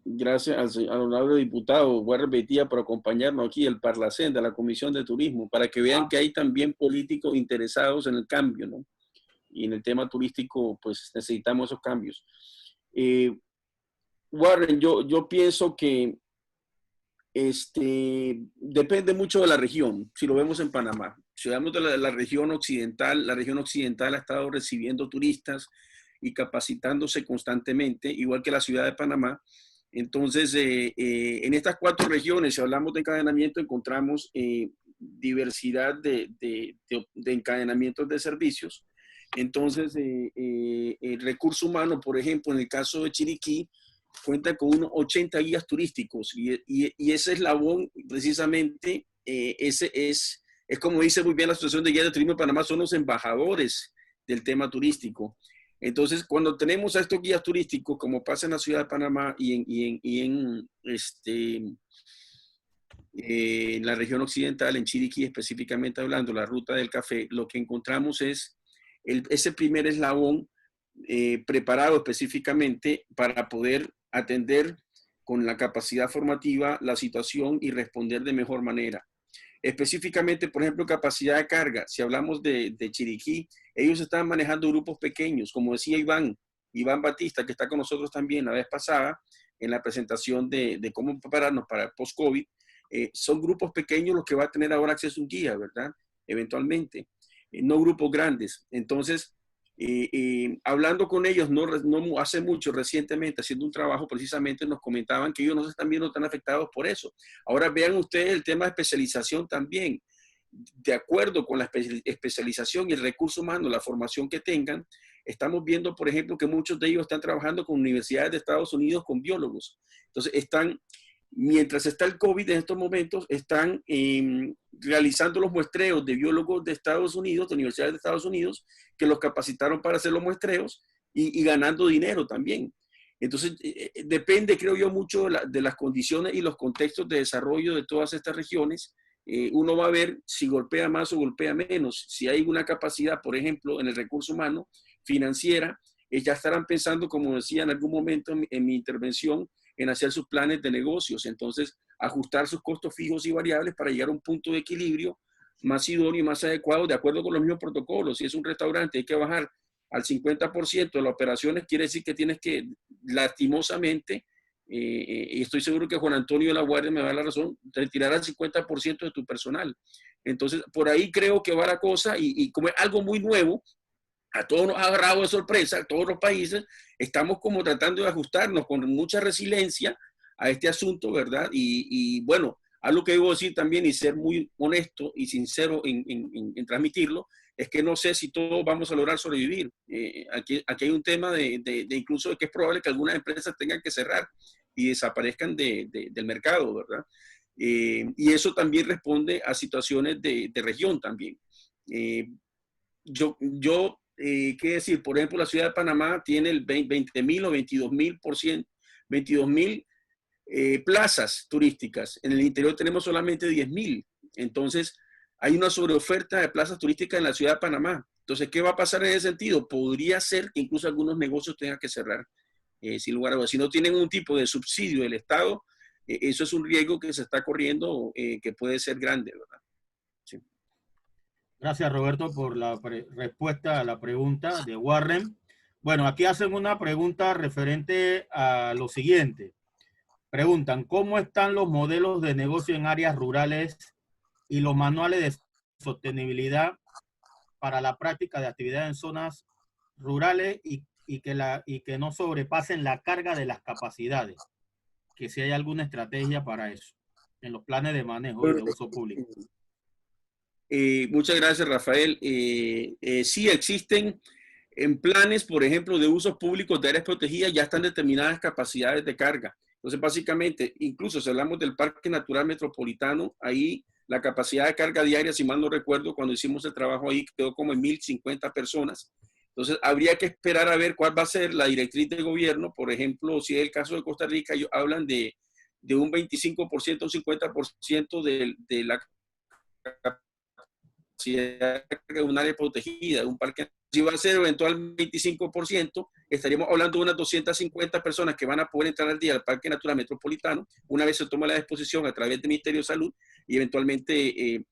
Gracias al honorable diputado Warren Beitía por acompañarnos aquí, el Parlacén de la Comisión de Turismo, para que vean que hay también políticos interesados en el cambio, ¿no? Y en el tema turístico, pues necesitamos esos cambios. Warren, yo pienso que depende mucho de la región. Si lo vemos en Panamá, si hablamos de la región occidental ha estado recibiendo turistas y capacitándose constantemente, igual que la ciudad de Panamá. Entonces, en estas 4 regiones, si hablamos de encadenamiento, encontramos diversidad de encadenamientos de servicios. Entonces, el recurso humano, por ejemplo, en el caso de Chiriquí, cuenta con unos 80 guías turísticos y ese eslabón, precisamente, ese es como dice muy bien la Asociación de Guías de Turismo de Panamá, son los embajadores del tema turístico. Entonces, cuando tenemos a estos guías turísticos, como pasa en la ciudad de Panamá en la región occidental, en Chiriquí específicamente hablando, la ruta del café, lo que encontramos es ese primer eslabón preparado específicamente para poder atender con la capacidad formativa la situación y responder de mejor manera. Específicamente, por ejemplo, capacidad de carga. Si hablamos de Chiriquí, ellos están manejando grupos pequeños, como decía Iván Batista, que está con nosotros también la vez pasada, en la presentación de cómo prepararnos para el post-COVID. Son grupos pequeños los que va a tener ahora acceso a un guía, ¿verdad? Eventualmente. No grupos grandes. Entonces, hablando con ellos no hace mucho, recientemente, haciendo un trabajo, precisamente nos comentaban que ellos no se están viendo tan afectados por eso. Ahora vean ustedes el tema de especialización también. De acuerdo con la especialización y el recurso humano, la formación que tengan, estamos viendo, por ejemplo, que muchos de ellos están trabajando con universidades de Estados Unidos, con biólogos. Entonces, mientras está el COVID en estos momentos, están realizando los muestreos de biólogos de Estados Unidos, de universidades de Estados Unidos, que los capacitaron para hacer los muestreos y ganando dinero también. Entonces, depende, creo yo, mucho de las condiciones y los contextos de desarrollo de todas estas regiones. Uno va a ver si golpea más o golpea menos. Si hay una capacidad, por ejemplo, en el recurso humano, financiera, ya estarán pensando, como decía en algún momento en mi intervención, en hacer sus planes de negocios. Entonces, ajustar sus costos fijos y variables para llegar a un punto de equilibrio más idóneo y más adecuado, de acuerdo con los mismos protocolos. Si es un restaurante, hay que bajar al 50% de las operaciones, quiere decir que tienes que, lastimosamente, y estoy seguro que Juan Antonio de la Guardia me da la razón, retirar al 50% de tu personal. Entonces, por ahí creo que va la cosa, y como es algo muy nuevo, a todos nos ha agarrado de sorpresa, a todos los países, estamos como tratando de ajustarnos con mucha resiliencia a este asunto, ¿verdad? Y bueno, algo que debo decir también y ser muy honesto y sincero en transmitirlo, es que no sé si todos vamos a lograr sobrevivir. Aquí hay un tema de incluso de que es probable que algunas empresas tengan que cerrar y desaparezcan del mercado, ¿verdad? Y eso también responde a situaciones de región también. ¿Qué decir? Por ejemplo, la ciudad de Panamá tiene el 20.000 o 22.000 plazas turísticas. En el interior tenemos solamente 10.000. Entonces, hay una sobreoferta de plazas turísticas en la ciudad de Panamá. Entonces, ¿qué va a pasar en ese sentido? Podría ser que incluso algunos negocios tengan que cerrar, sin lugar a dudas. Si no tienen un tipo de subsidio del Estado, eso es un riesgo que se está corriendo, que puede ser grande, ¿verdad? Sí. Gracias, Roberto, por la respuesta a la pregunta de Warren. Bueno, aquí hacen una pregunta referente a lo siguiente. Preguntan, ¿cómo están los modelos de negocio en áreas rurales y los manuales de sostenibilidad para la práctica de actividades en zonas rurales y que no sobrepasen la carga de las capacidades? Que si hay alguna estrategia para eso en los planes de manejo y de uso público. Muchas gracias, Rafael. Sí existen en planes, por ejemplo, de usos públicos de áreas protegidas, ya están determinadas capacidades de carga. Entonces, básicamente, incluso si hablamos del Parque Natural Metropolitano, ahí la capacidad de carga diaria, si mal no recuerdo, cuando hicimos el trabajo ahí, quedó como en 1.050 personas. Entonces, habría que esperar a ver cuál va a ser la directriz del gobierno. Por ejemplo, si es el caso de Costa Rica, ellos hablan de un 25%, un 50% de la capacidad de un área protegida, de un parque. Si va a ser eventualmente 25%, estaríamos hablando de unas 250 personas que van a poder entrar al día al Parque Natural Metropolitano, una vez se toma la disposición a través del Ministerio de Salud, y eventualmente,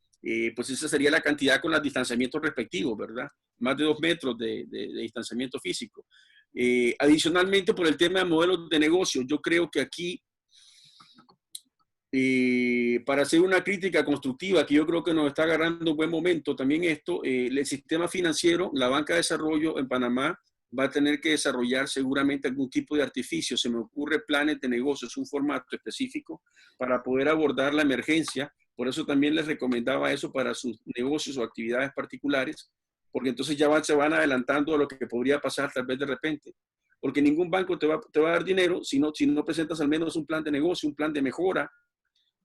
pues esa sería la cantidad con los distanciamientos respectivos, ¿verdad? Más de 2 metros de distanciamiento físico. Adicionalmente, por el tema de modelos de negocio, yo creo que aquí, para hacer una crítica constructiva, que yo creo que nos está agarrando un buen momento, también esto, el sistema financiero, la banca de desarrollo en Panamá va a tener que desarrollar seguramente algún tipo de artificio. Se me ocurre planes de negocios, un formato específico para poder abordar la emergencia. Por eso también les recomendaba eso para sus negocios o actividades particulares, porque entonces ya se van adelantando a lo que podría pasar tal vez de repente. Porque ningún banco te va a dar dinero si no presentas al menos un plan de negocio, un plan de mejora,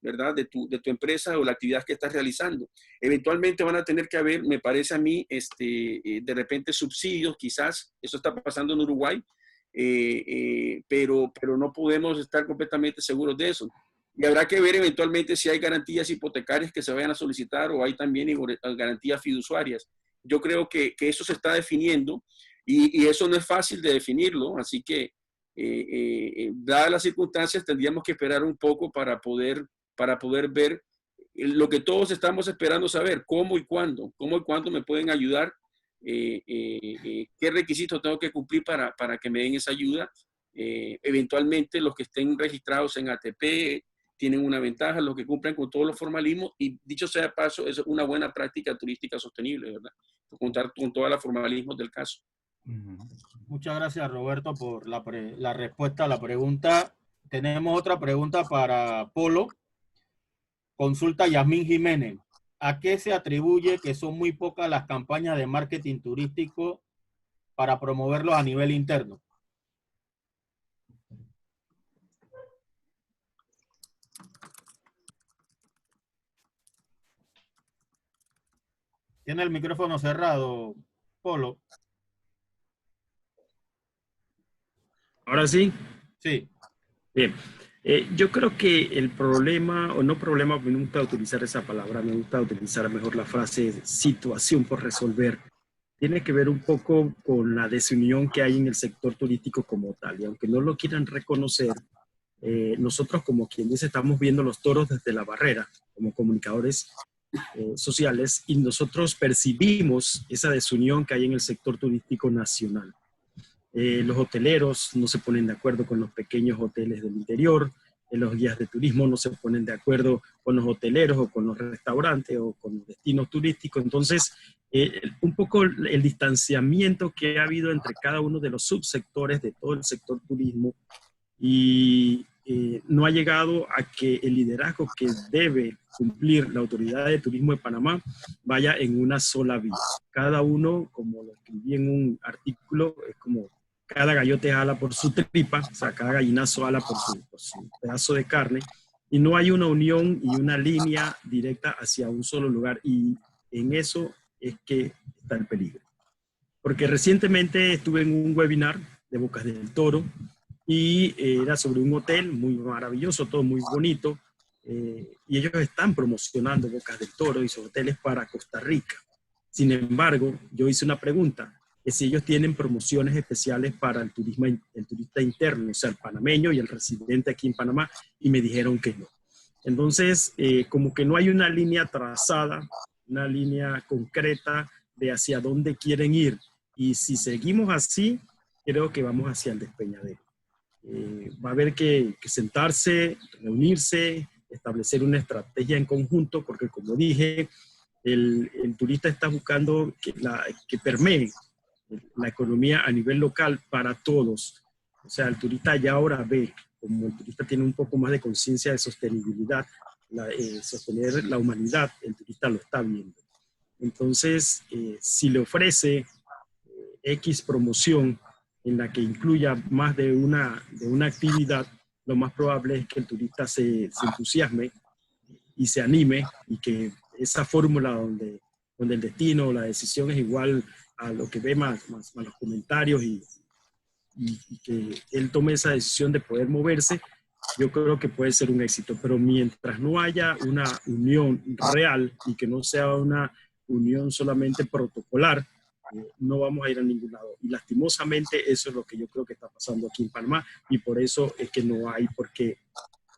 ¿verdad? De tu empresa o la actividad que estás realizando. Eventualmente van a tener que haber, me parece a mí, de repente subsidios, quizás, eso está pasando en Uruguay, pero no podemos estar completamente seguros de eso. Y habrá que ver eventualmente si hay garantías hipotecarias que se vayan a solicitar o hay también garantías fiduciarias. Yo creo que eso se está definiendo y eso no es fácil de definirlo, así que dadas las circunstancias tendríamos que esperar un poco para poder ver lo que todos estamos esperando saber, cómo y cuándo me pueden ayudar, qué requisitos tengo que cumplir para que me den esa ayuda. Eventualmente los que estén registrados en ATP tienen una ventaja, los que cumplan con todos los formalismos, y dicho sea de paso, es una buena práctica turística sostenible, ¿verdad? Contar con todos los formalismos del caso. Muchas gracias, Roberto, por la respuesta a la pregunta. Tenemos otra pregunta para Polo. Consulta Yasmín Jiménez. ¿A qué se atribuye que son muy pocas las campañas de marketing turístico para promoverlos a nivel interno? Tiene el micrófono cerrado, Polo. Ahora sí. Sí. Bien. Yo creo que el problema, o no problema, me gusta utilizar esa palabra, me gusta utilizar mejor la frase situación por resolver. Tiene que ver un poco con la desunión que hay en el sector turístico como tal. Y aunque no lo quieran reconocer, nosotros como quien dice estamos viendo los toros desde la barrera, como comunicadores sociales, y nosotros percibimos esa desunión que hay en el sector turístico nacional. Los hoteleros no se ponen de acuerdo con los pequeños hoteles del interior, los guías de turismo no se ponen de acuerdo con los hoteleros o con los restaurantes o con los destinos turísticos. Entonces, un poco el distanciamiento que ha habido entre cada uno de los subsectores de todo el sector turismo y no ha llegado a que el liderazgo que debe cumplir la Autoridad de Turismo de Panamá vaya en una sola vía. Cada uno, como lo escribí en un artículo, es como cada gallote jala por su tripa, o sea, cada gallinazo jala por su pedazo de carne, y no hay una unión y una línea directa hacia un solo lugar, y en eso es que está el peligro. Porque recientemente estuve en un webinar de Bocas del Toro, y era sobre un hotel muy maravilloso, todo muy bonito, y ellos están promocionando Bocas del Toro y sus hoteles para Costa Rica. Sin embargo, yo hice una pregunta, que si ellos tienen promociones especiales para el turista interno, o sea, el panameño y el residente aquí en Panamá, y me dijeron que no. Entonces, como que no hay una línea trazada, una línea concreta de hacia dónde quieren ir, y si seguimos así, creo que vamos hacia el despeñadero. Va a haber que sentarse, reunirse, establecer una estrategia en conjunto, porque como dije, el turista está buscando que permee la economía a nivel local para todos. O sea, el turista ya ahora ve, como el turista tiene un poco más de conciencia de sostenibilidad, sostener la humanidad, el turista lo está viendo. Entonces, si le ofrece X promoción en la que incluya más de una actividad, lo más probable es que el turista se entusiasme y se anime, y que esa fórmula donde el destino o la decisión es igual a lo que ve más los comentarios y que él tome esa decisión de poder moverse, yo creo que puede ser un éxito. Pero mientras no haya una unión real y que no sea una unión solamente protocolar, no vamos a ir a ningún lado. Y lastimosamente eso es lo que yo creo que está pasando aquí en Panamá, y por eso es que no hay, porque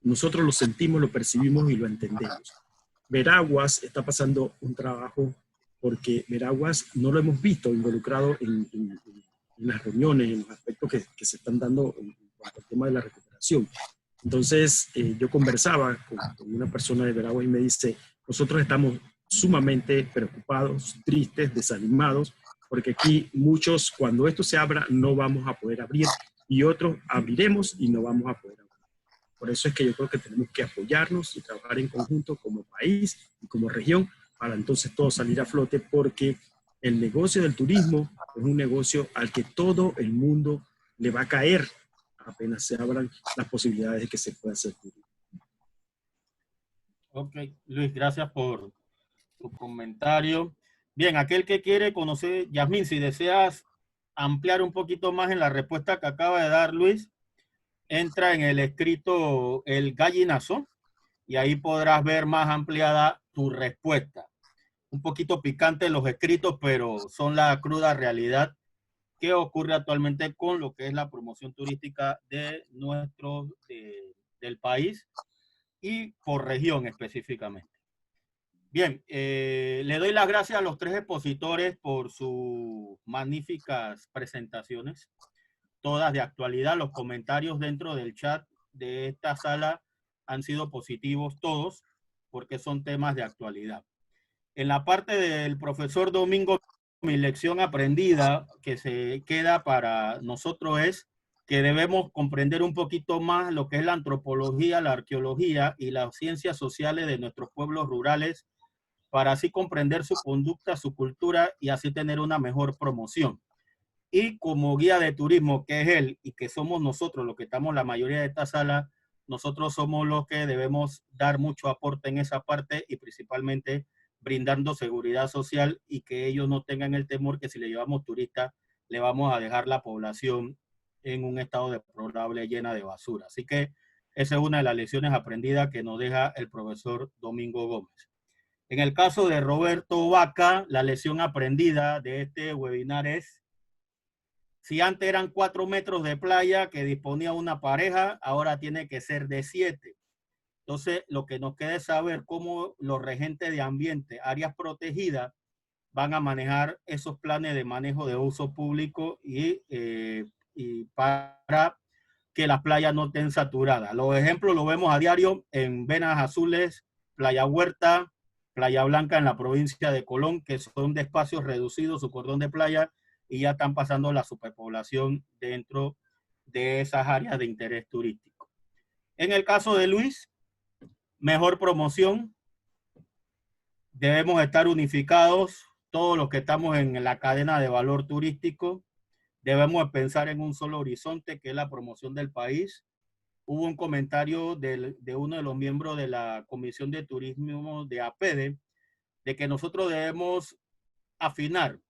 nosotros lo sentimos, lo percibimos y lo entendemos. Veraguas está pasando un trabajo, porque Veraguas no lo hemos visto involucrado en las reuniones, en los aspectos que se están dando en cuanto al tema de la recuperación. Entonces, yo conversaba con una persona de Veraguas y me dice, nosotros estamos sumamente preocupados, tristes, desanimados, porque aquí muchos, cuando esto se abra, no vamos a poder abrir, y otros abriremos y no vamos a poder abrir. Por eso es que yo creo que tenemos que apoyarnos y trabajar en conjunto como país y como región para entonces todo salir a flote, porque el negocio del turismo es un negocio al que todo el mundo le va a caer apenas se abran las posibilidades de que se pueda hacer turismo. Ok, Luis, gracias por tu comentario. Bien, aquel que quiere conocer, Yasmín, si deseas ampliar un poquito más en la respuesta que acaba de dar Luis, entra en el escrito El Gallinazo y ahí podrás ver más ampliada tu respuesta. Un poquito picante los escritos, pero son la cruda realidad que ocurre actualmente con lo que es la promoción turística de del país y por región específicamente. Bien, le doy las gracias a los tres expositores por sus magníficas presentaciones, todas de actualidad. Los comentarios dentro del chat de esta sala han sido positivos todos, porque son temas de actualidad. En la parte del profesor Domingo, mi lección aprendida que se queda para nosotros es que debemos comprender un poquito más lo que es la antropología, la arqueología y las ciencias sociales de nuestros pueblos rurales, para así comprender su conducta, su cultura y así tener una mejor promoción. Y como guía de turismo, que es él y que somos nosotros los que estamos la mayoría de esta sala, nosotros somos los que debemos dar mucho aporte en esa parte y principalmente brindando seguridad social y que ellos no tengan el temor que si le llevamos turistas le vamos a dejar la población en un estado deplorable llena de basura. Así que esa es una de las lecciones aprendidas que nos deja el profesor Domingo Gómez. En el caso de Roberto Vaca, la lección aprendida de este webinar es: si antes eran 4 metros de playa que disponía una pareja, ahora tiene que ser de 7. Entonces, lo que nos queda es saber cómo los regentes de ambiente, áreas protegidas, van a manejar esos planes de manejo de uso público y para que las playas no estén saturadas. Los ejemplos los vemos a diario en Venas Azules, Playa Huerta, Playa Blanca en la provincia de Colón, que son de espacios reducidos, su cordón de playa, y ya están pasando la superpoblación dentro de esas áreas de interés turístico. En el caso de Luis, mejor promoción. Debemos estar unificados, todos los que estamos en la cadena de valor turístico. Debemos pensar en un solo horizonte, que es la promoción del país. Hubo un comentario de uno de los miembros de la Comisión de Turismo de APEDE, de que nosotros debemos afinar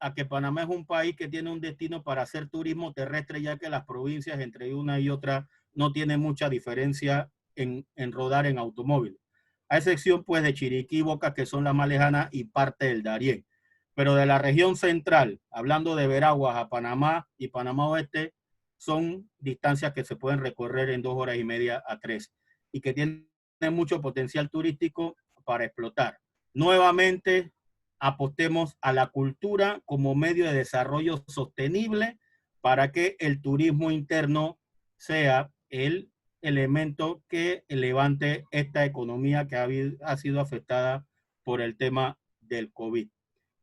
a que Panamá es un país que tiene un destino para hacer turismo terrestre, ya que las provincias entre una y otra no tienen mucha diferencia en rodar en automóvil, a excepción pues de Chiriquí y Boca, que son las más lejanas, y parte del Darién. Pero de la región central, hablando de Veraguas a Panamá y Panamá Oeste, son distancias que se pueden recorrer en 2 horas y media a 3 y que tienen mucho potencial turístico para explotar. Nuevamente, apostemos a la cultura como medio de desarrollo sostenible para que el turismo interno sea el elemento que levante esta economía que ha sido afectada por el tema del COVID.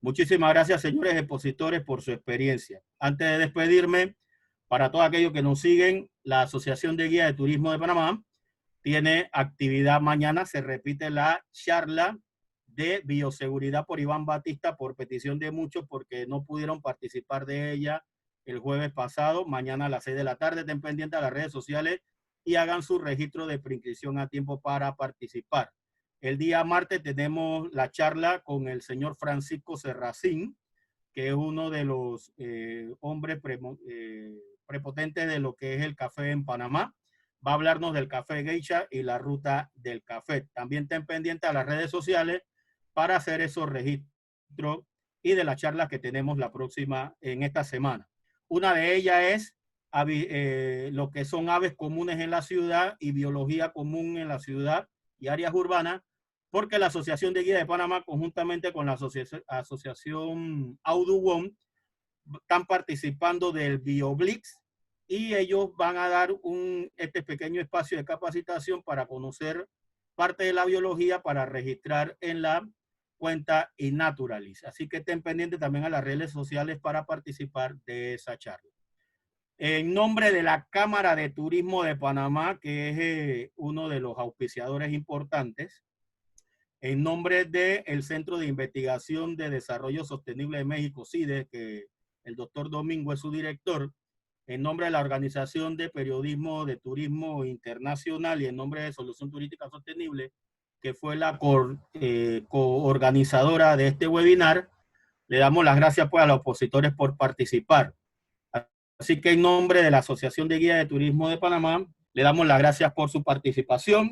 Muchísimas gracias, señores expositores, por su experiencia. Antes de despedirme, para todos aquellos que nos siguen, la Asociación de Guías de Turismo de Panamá tiene actividad mañana. Se repite la charla de bioseguridad por Iván Batista, por petición de muchos, porque no pudieron participar de ella el jueves pasado. Mañana a las 6 de la tarde, estén pendientes a las redes sociales y hagan su registro de preinscripción a tiempo para participar. El día martes tenemos la charla con el señor Francisco Serracín, que es uno de los hombres prepotentes de lo que es el café en Panamá. Va a hablarnos del café geisha y la ruta del café. También estén pendientes a las redes sociales para hacer esos registros y de las charlas que tenemos la próxima en esta semana. Una de ellas es lo que son aves comunes en la ciudad y biología común en la ciudad y áreas urbanas, porque la Asociación de Guías de Panamá, conjuntamente con la Asociación Audubon, están participando del BioBlitz y ellos van a dar este pequeño espacio de capacitación para conocer parte de la biología para registrar en la cuenta Innaturalis. Así que estén pendientes también a las redes sociales para participar de esa charla. En nombre de la Cámara de Turismo de Panamá, que es uno de los auspiciadores importantes, en nombre del Centro de Investigación de Desarrollo Sostenible de México, CIDE, que el doctor Domingo es su director, en nombre de la Organización de Periodismo de Turismo Internacional y en nombre de Solución Turística Sostenible, que fue la coorganizadora de este webinar, le damos las gracias pues, a los opositores por participar. Así que en nombre de la Asociación de Guías de Turismo de Panamá, le damos las gracias por su participación.